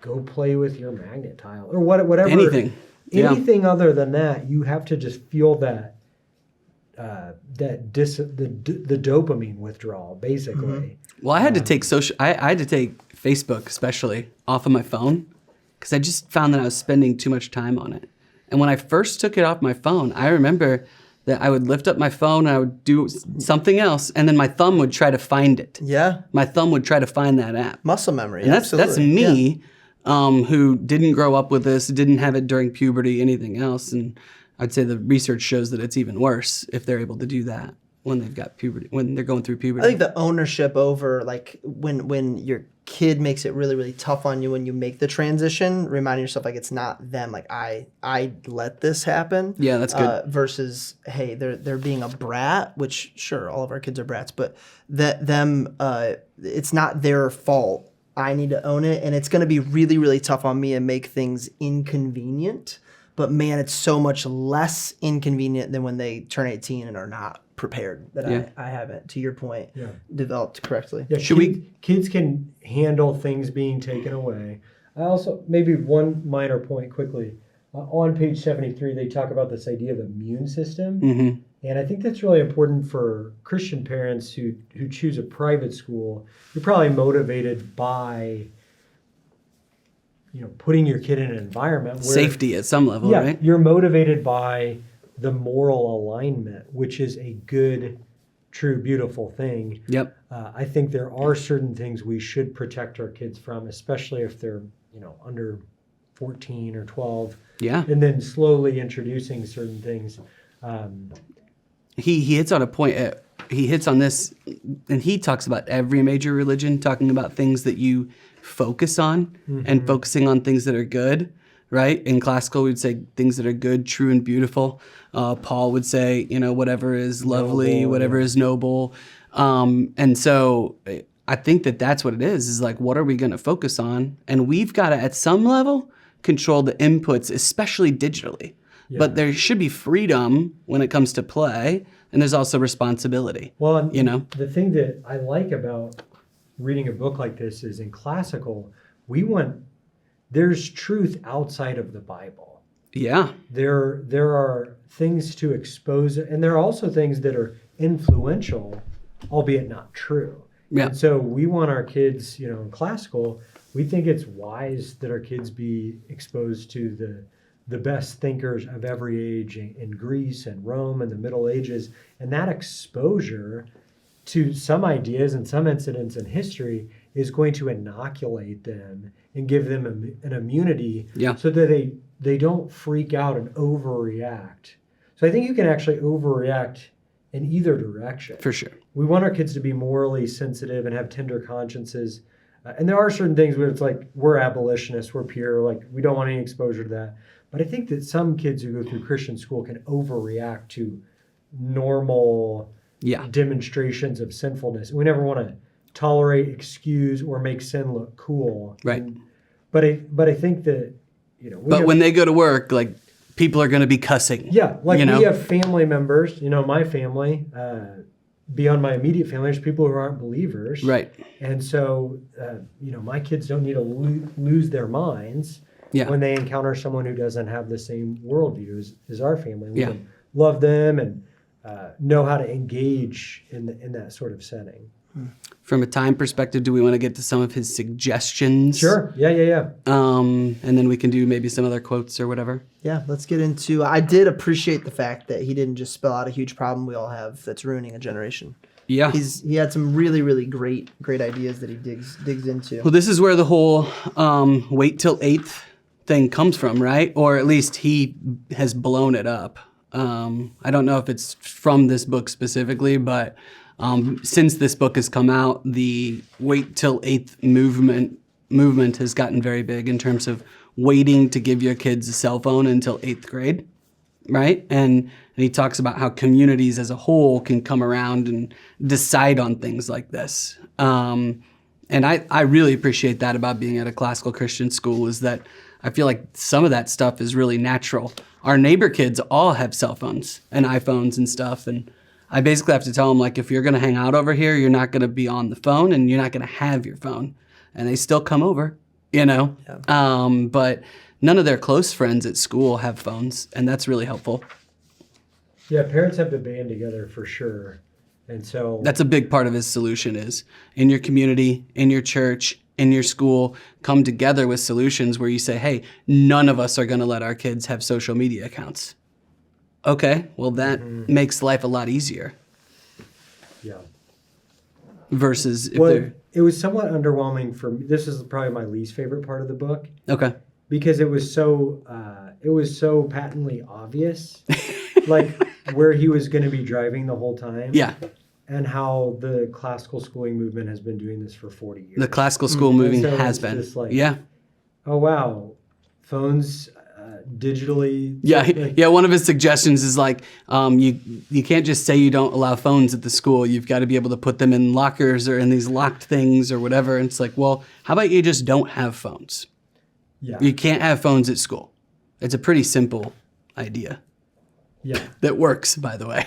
go play with your magnet tile or whatever. Anything other than that, you have to just feel that the dopamine withdrawal, basically. Well, I had to take I had to take Facebook especially off of my phone because I just found that I was spending too much time on it. And when I first took it off my phone, I remember that I would lift up my phone and I would do something else, and then my thumb would try to find it. Yeah. My thumb would try to find that app. Muscle memory. And that's me, who didn't grow up with this, didn't have it during puberty, anything else. And I'd say the research shows that it's even worse if they're able to do that when they've got puberty, when they're going through puberty. I think the ownership over like when your kid makes it really, really tough on you when you make the transition, reminding yourself like it's not them, like I let this happen. Yeah, that's good. Versus, hey, they're being a brat, which sure, all of our kids are brats, but it's not their fault. I need to own it, and it's going to be really, really tough on me and make things inconvenient. But man, it's so much less inconvenient than when they turn 18 and are not prepared. I haven't, to your point, developed correctly. Yeah, kids can handle things being taken away. I also, maybe one minor point quickly. On page 73, they talk about this idea of immune system. And I think that's really important for Christian parents who choose a private school. You're probably motivated by putting your kid in an environment where safety at some level, right? You're motivated by the moral alignment, which is a good, true, beautiful thing. Yep. I think there are certain things we should protect our kids from, especially if they're, under 14 or 12. Yeah. And then slowly introducing certain things. He hits on a point. He hits on this, and he talks about every major religion, talking about things that you focus on and focusing on things that are good, right? In classical, we'd say things that are good, true, and beautiful. Paul would say, whatever is lovely, whatever is noble. And so I think that's what it is like, what are we going to focus on? And we've got to, at some level, control the inputs, especially digitally. Yeah. But there should be freedom when it comes to play, and there's also responsibility. Well, the thing that I like about reading a book like this is in classical, there's truth outside of the Bible. Yeah. There are things to expose, and there are also things that are influential, albeit not true. Yeah. And so we want our kids, in classical, we think it's wise that our kids be exposed to the best thinkers of every age in Greece and Rome and the Middle Ages. And that exposure to some ideas and some incidents in history is going to inoculate them and give them an immunity so that they don't freak out and overreact. So I think you can actually overreact in either direction. For sure. We want our kids to be morally sensitive and have tender consciences. And there are certain things where it's like, we're abolitionists, we're pure, like we don't want any exposure to that. But I think that some kids who go through Christian school can overreact to normal demonstrations of sinfulness. We never want to tolerate, excuse, or make sin look cool. Right. But I think that, when they go to work, like, people are going to be cussing. Yeah, like we have family members, my family, beyond my immediate family, there's people who aren't believers. Right. And so, my kids don't need to lose their minds when they encounter someone who doesn't have the same worldview as our family. We can love them and know how to engage in that sort of setting. From a time perspective, do we want to get to some of his suggestions? Sure. Yeah. And then we can do maybe some other quotes or whatever. Yeah, let's get into. I did appreciate the fact that he didn't just spell out a huge problem we all have that's ruining a generation. Yeah. He had some really, really great ideas that he digs into. Well, this is where the whole wait till 8th thing comes from, right? Or at least he has blown it up. I don't know if it's from this book specifically, but since this book has come out, the wait till 8th movement has gotten very big in terms of waiting to give your kids a cell phone until 8th grade, right? And he talks about how communities as a whole can come around and decide on things like this. And I really appreciate that about being at a classical Christian school, is that I feel like some of that stuff is really natural. Our neighbor kids all have cell phones and iPhones and stuff, and I basically have to tell them, like, if you're going to hang out over here, you're not going to be on the phone and you're not going to have your phone. And they still come over, Yeah. But none of their close friends at school have phones, and that's really helpful. Yeah, parents have to band together for sure. And so that's a big part of his solution, is in your community, in your church, in your school, come together with solutions where you say, hey, none of us are going to let our kids have social media accounts. Okay, well, that makes life a lot easier. Yeah. Versus if it was somewhat underwhelming for me. This is probably my least favorite part of the book. Okay. Because it was so patently obvious, like where he was going to be driving the whole time. Yeah. And how the classical schooling movement has been doing this for 40 years. The classical school movement so has been. Like, oh, wow. Phones digitally. Yeah. One of his suggestions is like, you can't just say you don't allow phones at the school. You've got to be able to put them in lockers or in these locked things or whatever. And it's like, well, how about you just don't have phones? Yeah. You can't have phones at school. It's a pretty simple idea. Yeah. That works, by the way.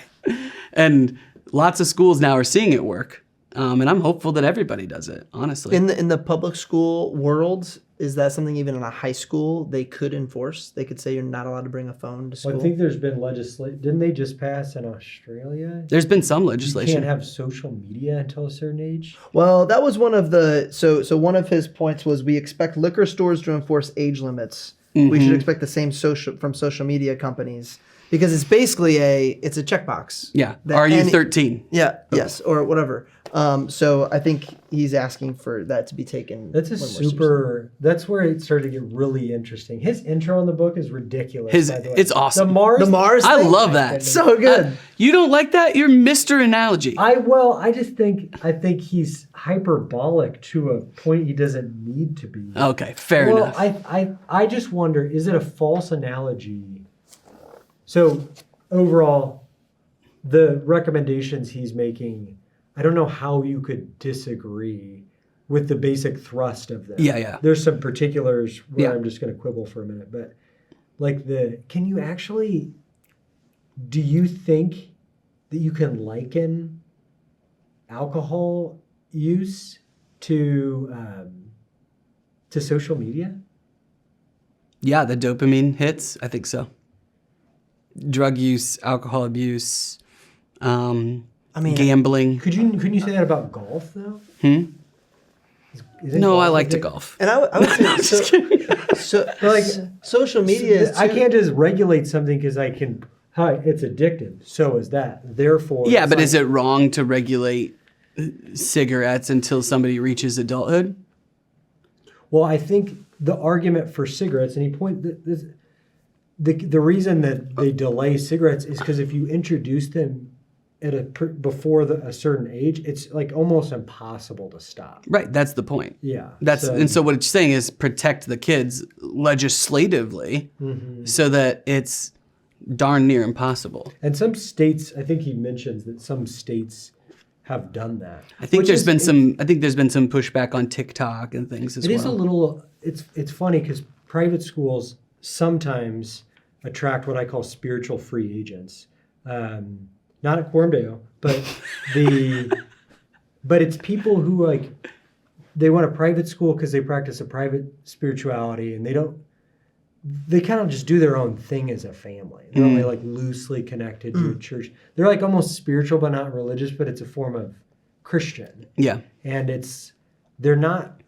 And lots of schools now are seeing it work. And I'm hopeful that everybody does it, honestly. In the public school world, is that something even in a high school they could enforce? They could say you're not allowed to bring a phone to school? Well, I think there's been legislation. Didn't they just pass in Australia? There's been some legislation. You can't have social media until a certain age? Well, that was one of the... So one of his points was, we expect liquor stores to enforce age limits. Mm-hmm. We should expect the same from social media companies. Because it's basically it's a checkbox. Yeah. Are you 13? Yeah. Yes. Or whatever. So I think he's asking for that to be taken. That's that's where it started to get really interesting. His intro in the book is ridiculous. By the way. It's awesome. The Mars I thing? love that. So good. You don't like that? You're Mr. Analogy. I think he's hyperbolic to a point he doesn't need to be. Okay. Fair enough. I just wonder, is it a false analogy? So overall, the recommendations he's making, I don't know how you could disagree with the basic thrust of them. Yeah. There's some particulars where I'm just going to quibble for a minute, but like do you think that you can liken alcohol use to social media? Yeah, the dopamine hits, I think so. Drug use, alcohol abuse, gambling. Couldn't you say that about golf though? No, I like to golf. And I would say like social media. I can't just regulate something because I can. Hi, it's addictive. So is that. Therefore. Yeah, but is it wrong to regulate cigarettes until somebody reaches adulthood? Well, I think the argument for cigarettes, and the reason that they delay cigarettes is because if you introduce them before a certain age, it's like almost impossible to stop. Right, that's the point. Yeah. And so what it's saying is protect the kids legislatively so that it's darn near impossible. And some states, I think he mentions that some states have done that. I think there's been some pushback on TikTok and things as well. It is a little. It's funny because private schools sometimes attract what I call spiritual free agents. Not at Quorumdale, but but it's people who they want a private school because they practice a private spirituality, and they kind of just do their own thing as a family. They're only loosely connected to a church. They're almost spiritual but not religious, but it's a form of Christian. Yeah. And they're not,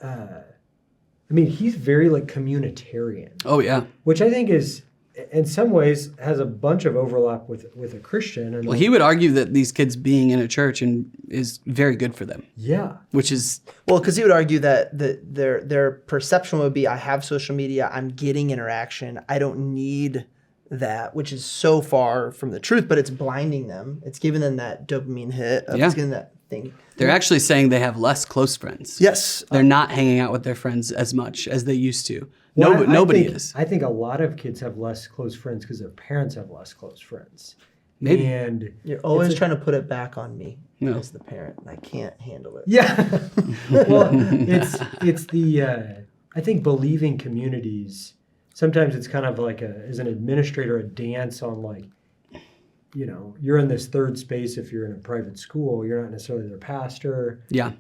he's very communitarian. Oh yeah. Which I think is, in some ways, has a bunch of overlap with a Christian. And well, he would argue that these kids being in a church is very good for them. Yeah. Which is... Well, because he would argue that their perception would be, I have social media, I'm getting interaction, I don't need that, which is so far from the truth, but it's blinding them. It's giving them that dopamine hit. It's giving that thing. They're actually saying they have less close friends. Yes. They're not hanging out with their friends as much as they used to. Well, Nobody is. I think a lot of kids have less close friends because their parents have less close friends. Maybe. And you're always trying to put it back on me as the parent, and I can't handle it. Yeah. Well, it's the I think believing communities. Sometimes it's kind of as an administrator, a dance on you're in this third space if you're in a private school. You're not necessarily their pastor. Yeah.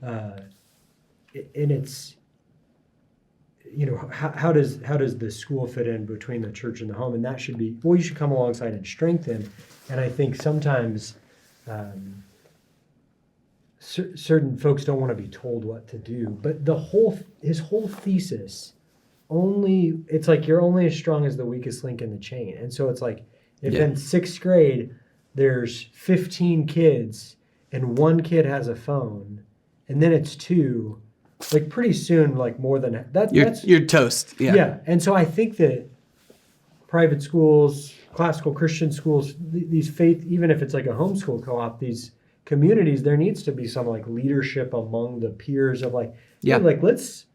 And it's. How does the school fit in between the church and the home? And that should be, you should come alongside and strengthen. And I think sometimes certain folks don't want to be told what to do. But his whole thesis it's you're only as strong as the weakest link in the chain. And so it's if in sixth grade there's 15 kids and one kid has a phone, and then it's 2. Pretty soon, more than that. You're toast. Yeah. Yeah, and so I think that private schools, classical Christian schools, these faith, even if it's a homeschool co-op, these communities, there needs to be some leadership among the peers of let's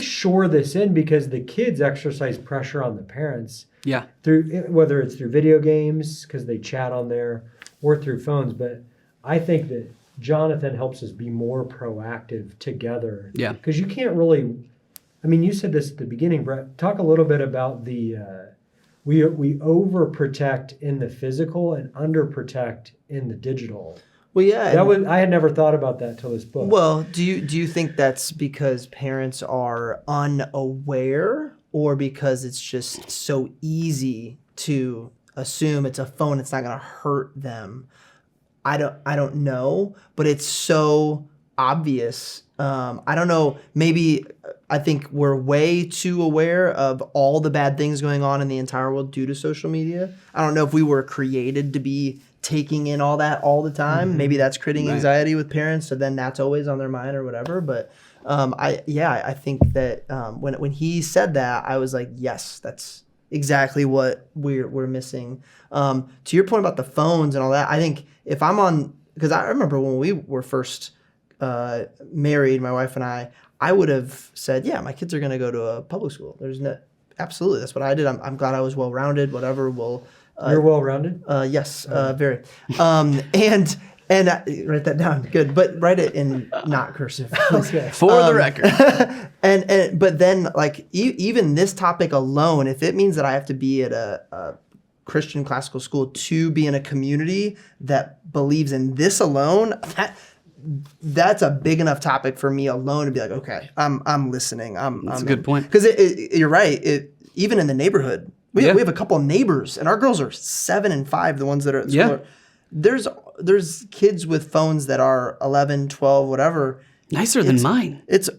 shore this in, because the kids exercise pressure on the parents. Yeah. Through whether it's through video games because they chat on there or through phones, but I think that Jonathan helps us be more proactive together. Yeah. Because you can't really, you said this at the beginning, Brett. Talk a little bit about the, we overprotect in the physical and underprotect in the digital. Well, yeah. I had never thought about that till this book. Well, do you think that's because parents are unaware, or because it's just so easy to assume it's a phone, it's not going to hurt them? I don't know, but it's so obvious. I don't know. Maybe I think we're way too aware of all the bad things going on in the entire world due to social media. I don't know if we were created to be taking in all that all the time. Mm-hmm. Maybe that's creating anxiety with parents, so then that's always on their mind or whatever. But I think that when he said that, I was like, yes, that's exactly what we're missing. To your point about the phones and all that, I think if I'm on, because I remember when we were first married, my wife and I would have said, yeah, my kids are going to go to a public school. Absolutely, that's what I did. I'm glad I was well-rounded, whatever. You're well-rounded? Yes, very. And write that down. Good, but write it in not cursive. Okay. For the record. But then even this topic alone, if it means that I have to be at a Christian classical school to be in a community that believes in this alone, that's a big enough topic for me alone to be like, okay, I'm listening. That's a good point. Because you're right. Even in the neighborhood, we have a couple of neighbors, and our girls are 7 and 5, the ones that are at school. Yeah. There's kids with phones that are 11, 12, whatever. Nicer than mine. It's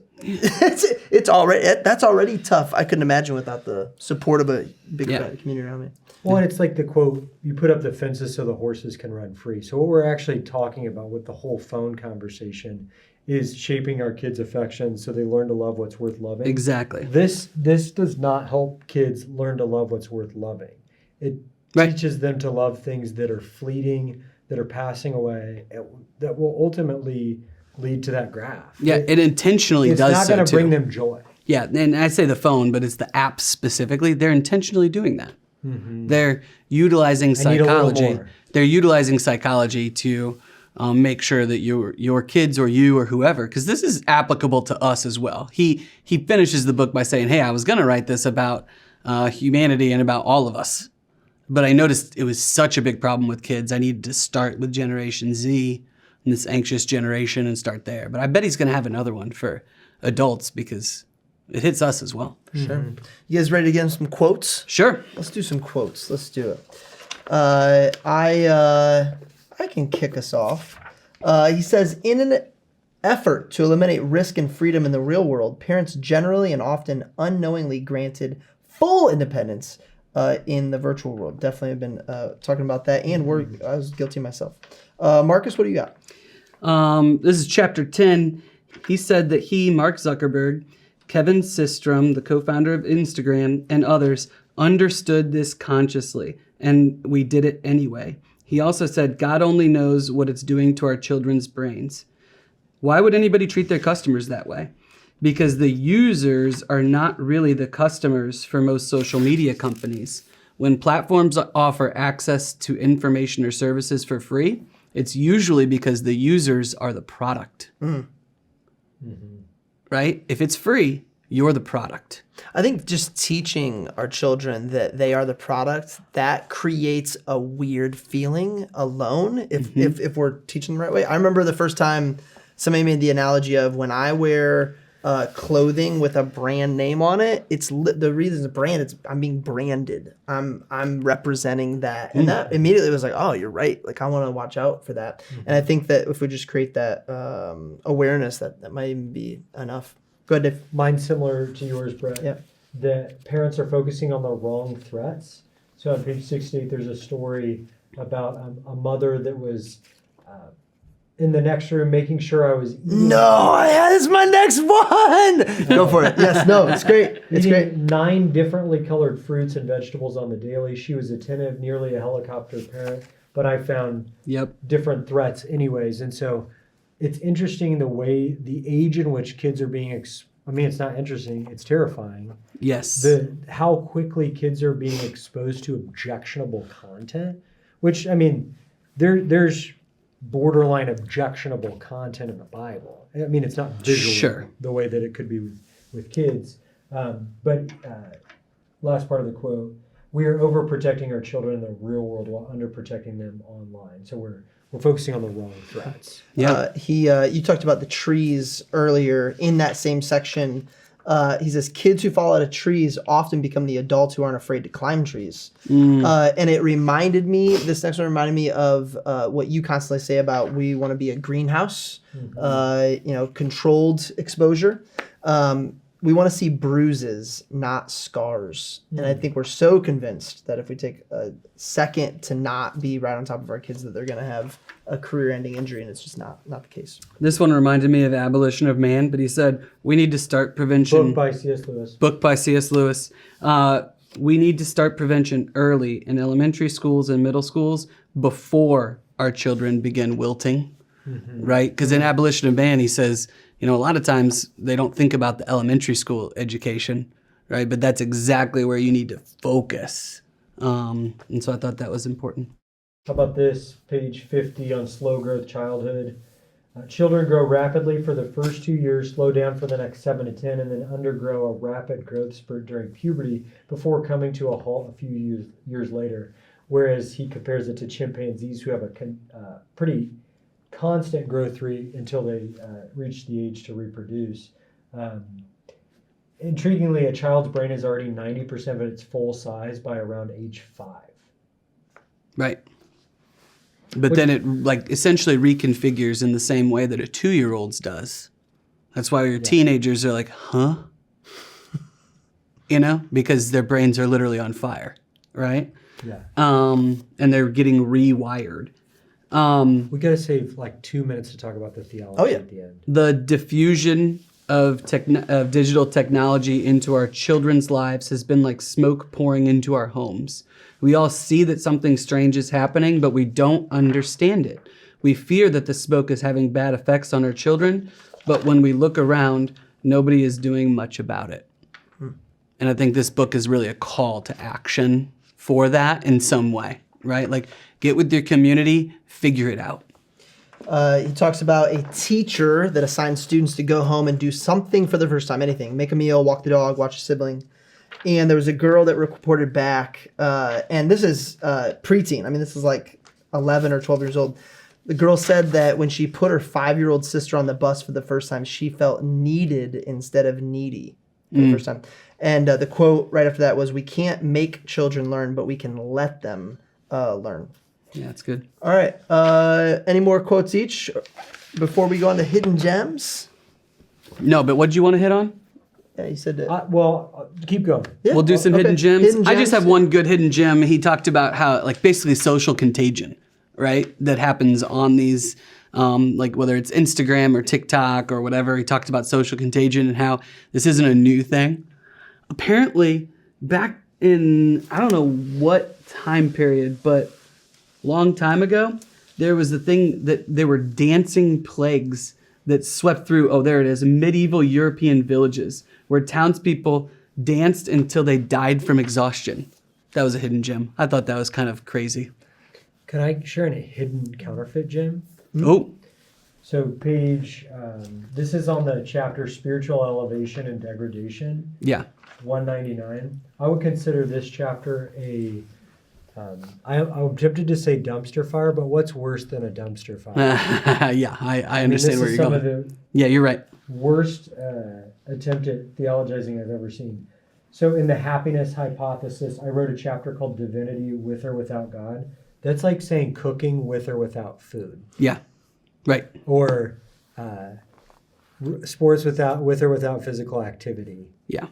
that's already tough. I couldn't imagine without the support of a big community around me. Well, and it's like the quote, you put up the fences so the horses can run free. So what we're actually talking about with the whole phone conversation is shaping our kids' affections so they learn to love what's worth loving. Exactly. This does not help kids learn to love what's worth loving. It Right. teaches them to love things that are fleeting, that are passing away, that will ultimately lead to that graph. Yeah, it intentionally It's does not so going to too. bring them joy. Yeah, and I say the phone, but it's the app specifically. They're intentionally doing that. They're utilizing I need a little psychology. more. They're utilizing psychology to make sure that your kids or you or whoever, because this is applicable to us as well. He finishes the book by saying, "Hey, I was going to write this about humanity and about all of us, but I noticed it was such a big problem with kids. I needed to start with Generation Z and this anxious generation and start there. But I bet he's going to have another one for adults because it hits us as well." Sure. You guys ready to get some quotes? Sure. Let's do some quotes. Let's do it. I can kick us off. He says, in an effort to eliminate risk and freedom in the real world, parents generally and often unknowingly granted full independence in the virtual world. Definitely have been talking about that, and I was guilty myself. Marcus, what do you got? This is chapter 10. He said that he, Mark Zuckerberg, Kevin Systrom, the co-founder of Instagram, and others understood this consciously, and we did it anyway. He also said, God only knows what it's doing to our children's brains. Why would anybody treat their customers that way? Because the users are not really the customers for most social media companies. When platforms offer access to information or services for free, it's usually because the users are the product. Right? If it's free, you're the product. I think just teaching our children that they are the product, that creates a weird feeling alone if we're teaching the right way. I remember the first time somebody made the analogy of when I wear clothing with a brand name on it, the reason it's brand, I'm being branded. I'm representing that. And that immediately was like, oh, you're right. Like, I want to watch out for that. And I think that if we just create that awareness, that might even be enough. Go ahead, Dave. Mine's similar to yours, Brett. Yeah. That parents are focusing on the wrong threats. So on page 68, there's a story about a mother that was in the next room making sure I was eating. No, that's my next one. Go for it. Yes, no, it's great. It's great. 9 differently colored fruits and vegetables on the daily. She was attentive, nearly a helicopter parent, but I found different threats anyways. And so it's interesting the age in which kids are being it's not interesting, it's terrifying. Yes. How quickly kids are being exposed to objectionable content, which, there's borderline objectionable content in the Bible. It's not visual the way that it could be with kids. But last part of the quote, we are overprotecting our children in the real world while underprotecting them online. So we're focusing on the wrong threats. Yeah. You talked about the trees earlier in that same section. He says, kids who fall out of trees often become the adults who aren't afraid to climb trees. And this next one reminded me of what you constantly say about we want to be a greenhouse, controlled exposure. We want to see bruises, not scars. And I think we're so convinced that if we take a second to not be right on top of our kids, that they're going to have a career-ending injury, and it's just not the case. This one reminded me of Abolition of Man, but he said, we need to start prevention. Book by C.S. Lewis. Book by C.S. Lewis. We need to start prevention early in elementary schools and middle schools before our children begin wilting, right? Because in Abolition of Man, he says, a lot of times they don't think about the elementary school education, right? But that's exactly where you need to focus. And so I thought that was important. How about this, page 50 on slow growth childhood? Children grow rapidly for the first 2 years, slow down for the next 7 to 10, and then undergo a rapid growth spurt during puberty before coming to a halt a few years later. Whereas he compares it to chimpanzees who have a pretty constant growth rate until they reach the age to reproduce. Intriguingly, a child's brain is already 90% of its full size by around age 5. Right. But then it essentially reconfigures in the same way that a 2-year-old's does. That's why your teenagers are like, huh? Because their brains are literally on fire, right? Yeah. And they're getting rewired. We got to save 2 minutes to talk about the theology at the end. The diffusion of digital technology into our children's lives has been like smoke pouring into our homes. We all see that something strange is happening, but we don't understand it. We fear that the smoke is having bad effects on our children, but when we look around, nobody is doing much about it. And I think this book is really a call to action for that in some way, right? Like, get with your community, figure it out. He talks about a teacher that assigns students to go home and do something for the first time, anything. Make a meal, walk the dog, watch a sibling. And there was a girl that reported back, and this is preteen. I mean, this is like 11 or 12 years old. The girl said that when she put her 5-year-old sister on the bus for the first time, she felt needed instead of needy for the first time. And the quote right after that was, "We can't make children learn, but we can let them learn." Yeah, that's good. All right. Any more quotes each before we go on to hidden gems? No, but what did you want to hit on? Yeah, you said that. Keep going. Yeah, We'll do some okay. hidden gems. Hidden I just gems. have one good hidden gem. He talked about how, like, basically social contagion, right? That happens on these, like, whether it's Instagram or TikTok or whatever. He talked about social contagion and how this isn't a new thing. Apparently, back in, I don't know what time period, but long time ago, there was a thing that there were dancing plagues that swept through, oh, there it is, medieval European villages where townspeople danced until they died from exhaustion. That was a hidden gem. I thought that was kind of crazy. Can I share a hidden counterfeit gem? Oh, So this is on the chapter Spiritual Elevation and Degradation, yeah. 199. I would consider this chapter I'm tempted to say dumpster fire, but what's worse than a dumpster fire? Yeah, I understand where you're going. This is some of the Yeah, you're right. worst attempt at theologizing I've ever seen. So in the happiness hypothesis, I wrote a chapter called Divinity with or without God. That's like saying cooking with or without food. Yeah, right. Or sports with or without physical activity. Yeah.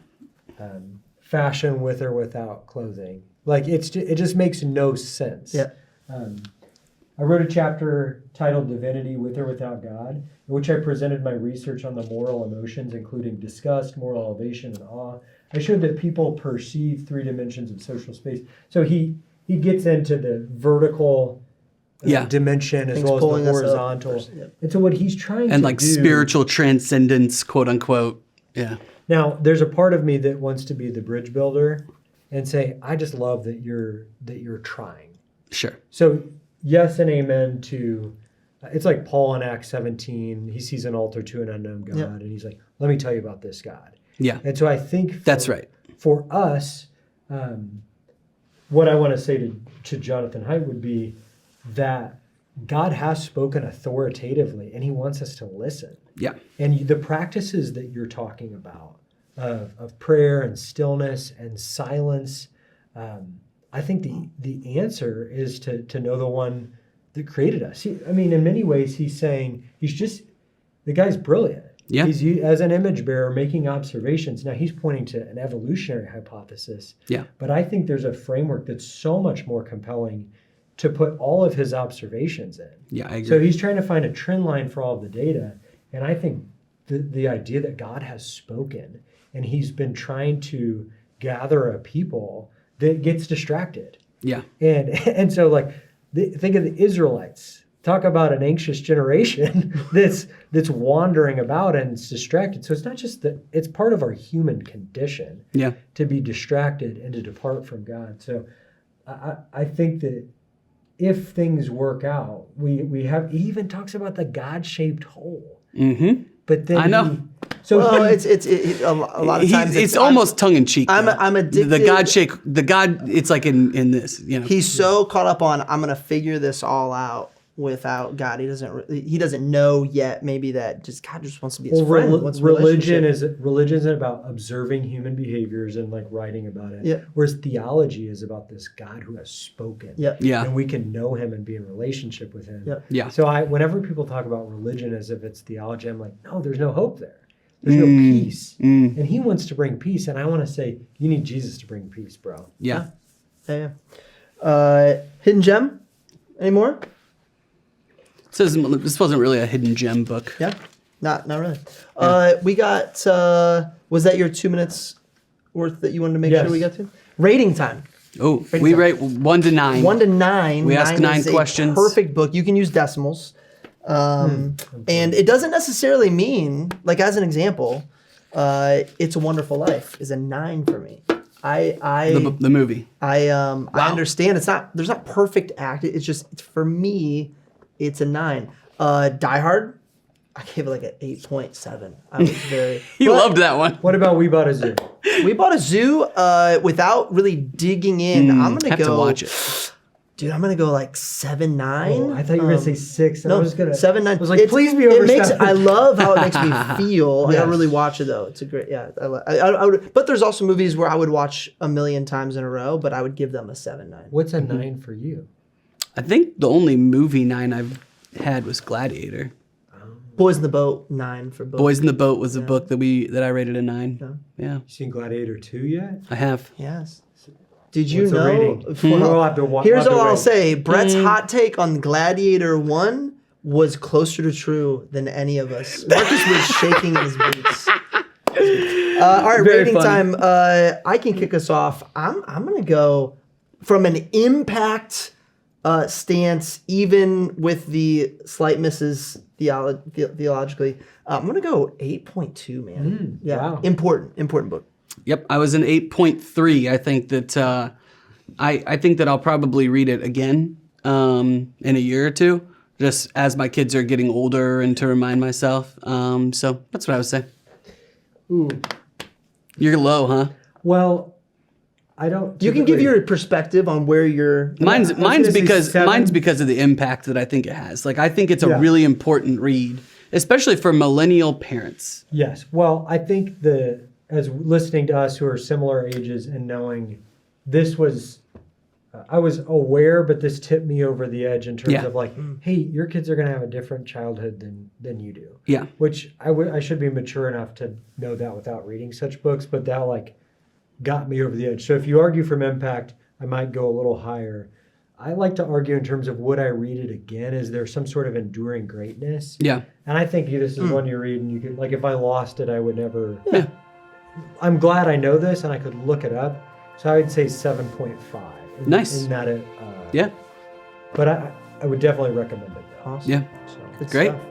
Fashion with or without clothing. Like it just makes no sense. Yeah. I wrote a chapter titled Divinity with or without God, in which I presented my research on the moral emotions, including disgust, moral elevation, and awe. I showed that people perceive 3 dimensions of social space. So he gets into the vertical dimension as Things well as pulling the us up. horizontal. Yep. And so what he's trying to And like do, spiritual transcendence, quote unquote. Yeah. Now, there's a part of me that wants to be the bridge builder and say, I just love that you're trying. Sure. So yes and amen to, it's like Paul in Acts 17, he sees an altar to an unknown God, and he's like, let me tell you about this God. Yeah. And so I think That's right. For us, what I want to say to Jonathan Haidt would be that God has spoken authoritatively, and he wants us to listen. Yeah. And the practices that you're talking about of prayer and stillness and silence, I think the answer is to know the one that created us. In many ways, he's saying the guy's brilliant. Yeah. He's as an image bearer making observations. Now he's pointing to an evolutionary hypothesis. Yeah. But I think there's a framework that's so much more compelling to put all of his observations in. Yeah, I agree. So he's trying to find a trend line for all of the data. And I think the idea that God has spoken and he's been trying to gather a people that gets distracted. Yeah. And so think of the Israelites. Talk about an anxious generation that's wandering about and it's distracted. So it's not just that, it's part of our human condition to be distracted and to depart from God. So I think that if things work out, he even talks about the God-shaped hole. Mm-hmm. But then I know. It's a lot of times it's almost tongue in cheek. I'm addicted. The God. It's like in this. He's so caught up on I'm gonna figure this all out without God. He doesn't know yet. Maybe that God just wants to be his friend. Religion isn't about observing human behaviors and like writing about it. Yeah. Whereas theology is about this God who has spoken. Yeah. Yeah. And we can know him and be in relationship with him. Yeah. Yeah. So whenever people talk about religion as if it's theology, I'm like, no, there's no hope there. There's no peace. And he wants to bring peace. And I want to say, you need Jesus to bring peace, bro. Yeah. Hidden gem? Any more? This wasn't really a hidden gem book. Yeah. Not really. We got. Was that your 2 minutes worth that you wanted to make Yes. sure we got to? Rating time. Oh, we rate 1 to 9. 1 to 9. We ask 9 is a questions. Perfect book. You can use decimals. And it doesn't necessarily mean, like as an example, It's a Wonderful Life is a 9 for me. The movie. I understand there's not perfect act. It's just for me, it's a 9. Die Hard, I gave it like an 8.7. I was very You loved that one. What about We Bought a Zoo? We Bought a Zoo without really digging in. I'm gonna have go to watch it. Dude, I'm gonna go like 7, 9. Oh, I thought you were gonna say 6. And No, I was gonna 7, 9. I was like, please be over 7. I love how it makes me feel. I Yes. don't really watch it though. It's a great, yeah. I would, but there's also movies where I would watch a million times in a row, but I would give them a 7, 9. What's a 9 for you? I think the only movie 9 I've had was Gladiator. Boys in the Boat, 9 for both. Boys in the Boat was a book that I rated a 9. Yeah, You seen Gladiator 2 yet? I have. Yes. Did you What's the know? rating? Well, We'll have to wa- here's we'll have to all I'll rate. say. Brett's hot take on Gladiator 1 was closer to true than any of us. Marcus was shaking in his boots. All right, Very rating funny. time. I can kick us off. I'm gonna go from an impact stance, even with the slight misses theologically. I'm gonna go 8.2, man. wow. Important book. Yep, I was an 8.3. I think that I think that I'll probably read it again in a year or two, just as my kids are getting older and to remind myself. So that's what I would say. Ooh. You're low, huh? Well, I don't. You can give typically- your perspective on where you're. Mine's gonna say because 7. of the impact that I think it has. Like I think it's a Yeah. really important read, especially for millennial parents. Yes. Well, I think as listening to us who are similar ages and knowing this was, I was aware, but this tipped me over the edge in terms Yeah. of like, hey, your kids are going to have a different childhood than you do. Yeah. Which I should be mature enough to know that without reading such books, but that like got me over the edge. So if you argue from impact, I might go a little higher. I like to argue in terms of would I read it again? Is there some sort of enduring greatness? Yeah. And I think this is one you read and you could, like, if I lost it, I would never. Yeah. I'm glad I know this and I could look it up. So I would say 7.5. Nice. In that Yeah. But I would definitely recommend it. Though. Awesome. Yeah. So. Good Great. stuff.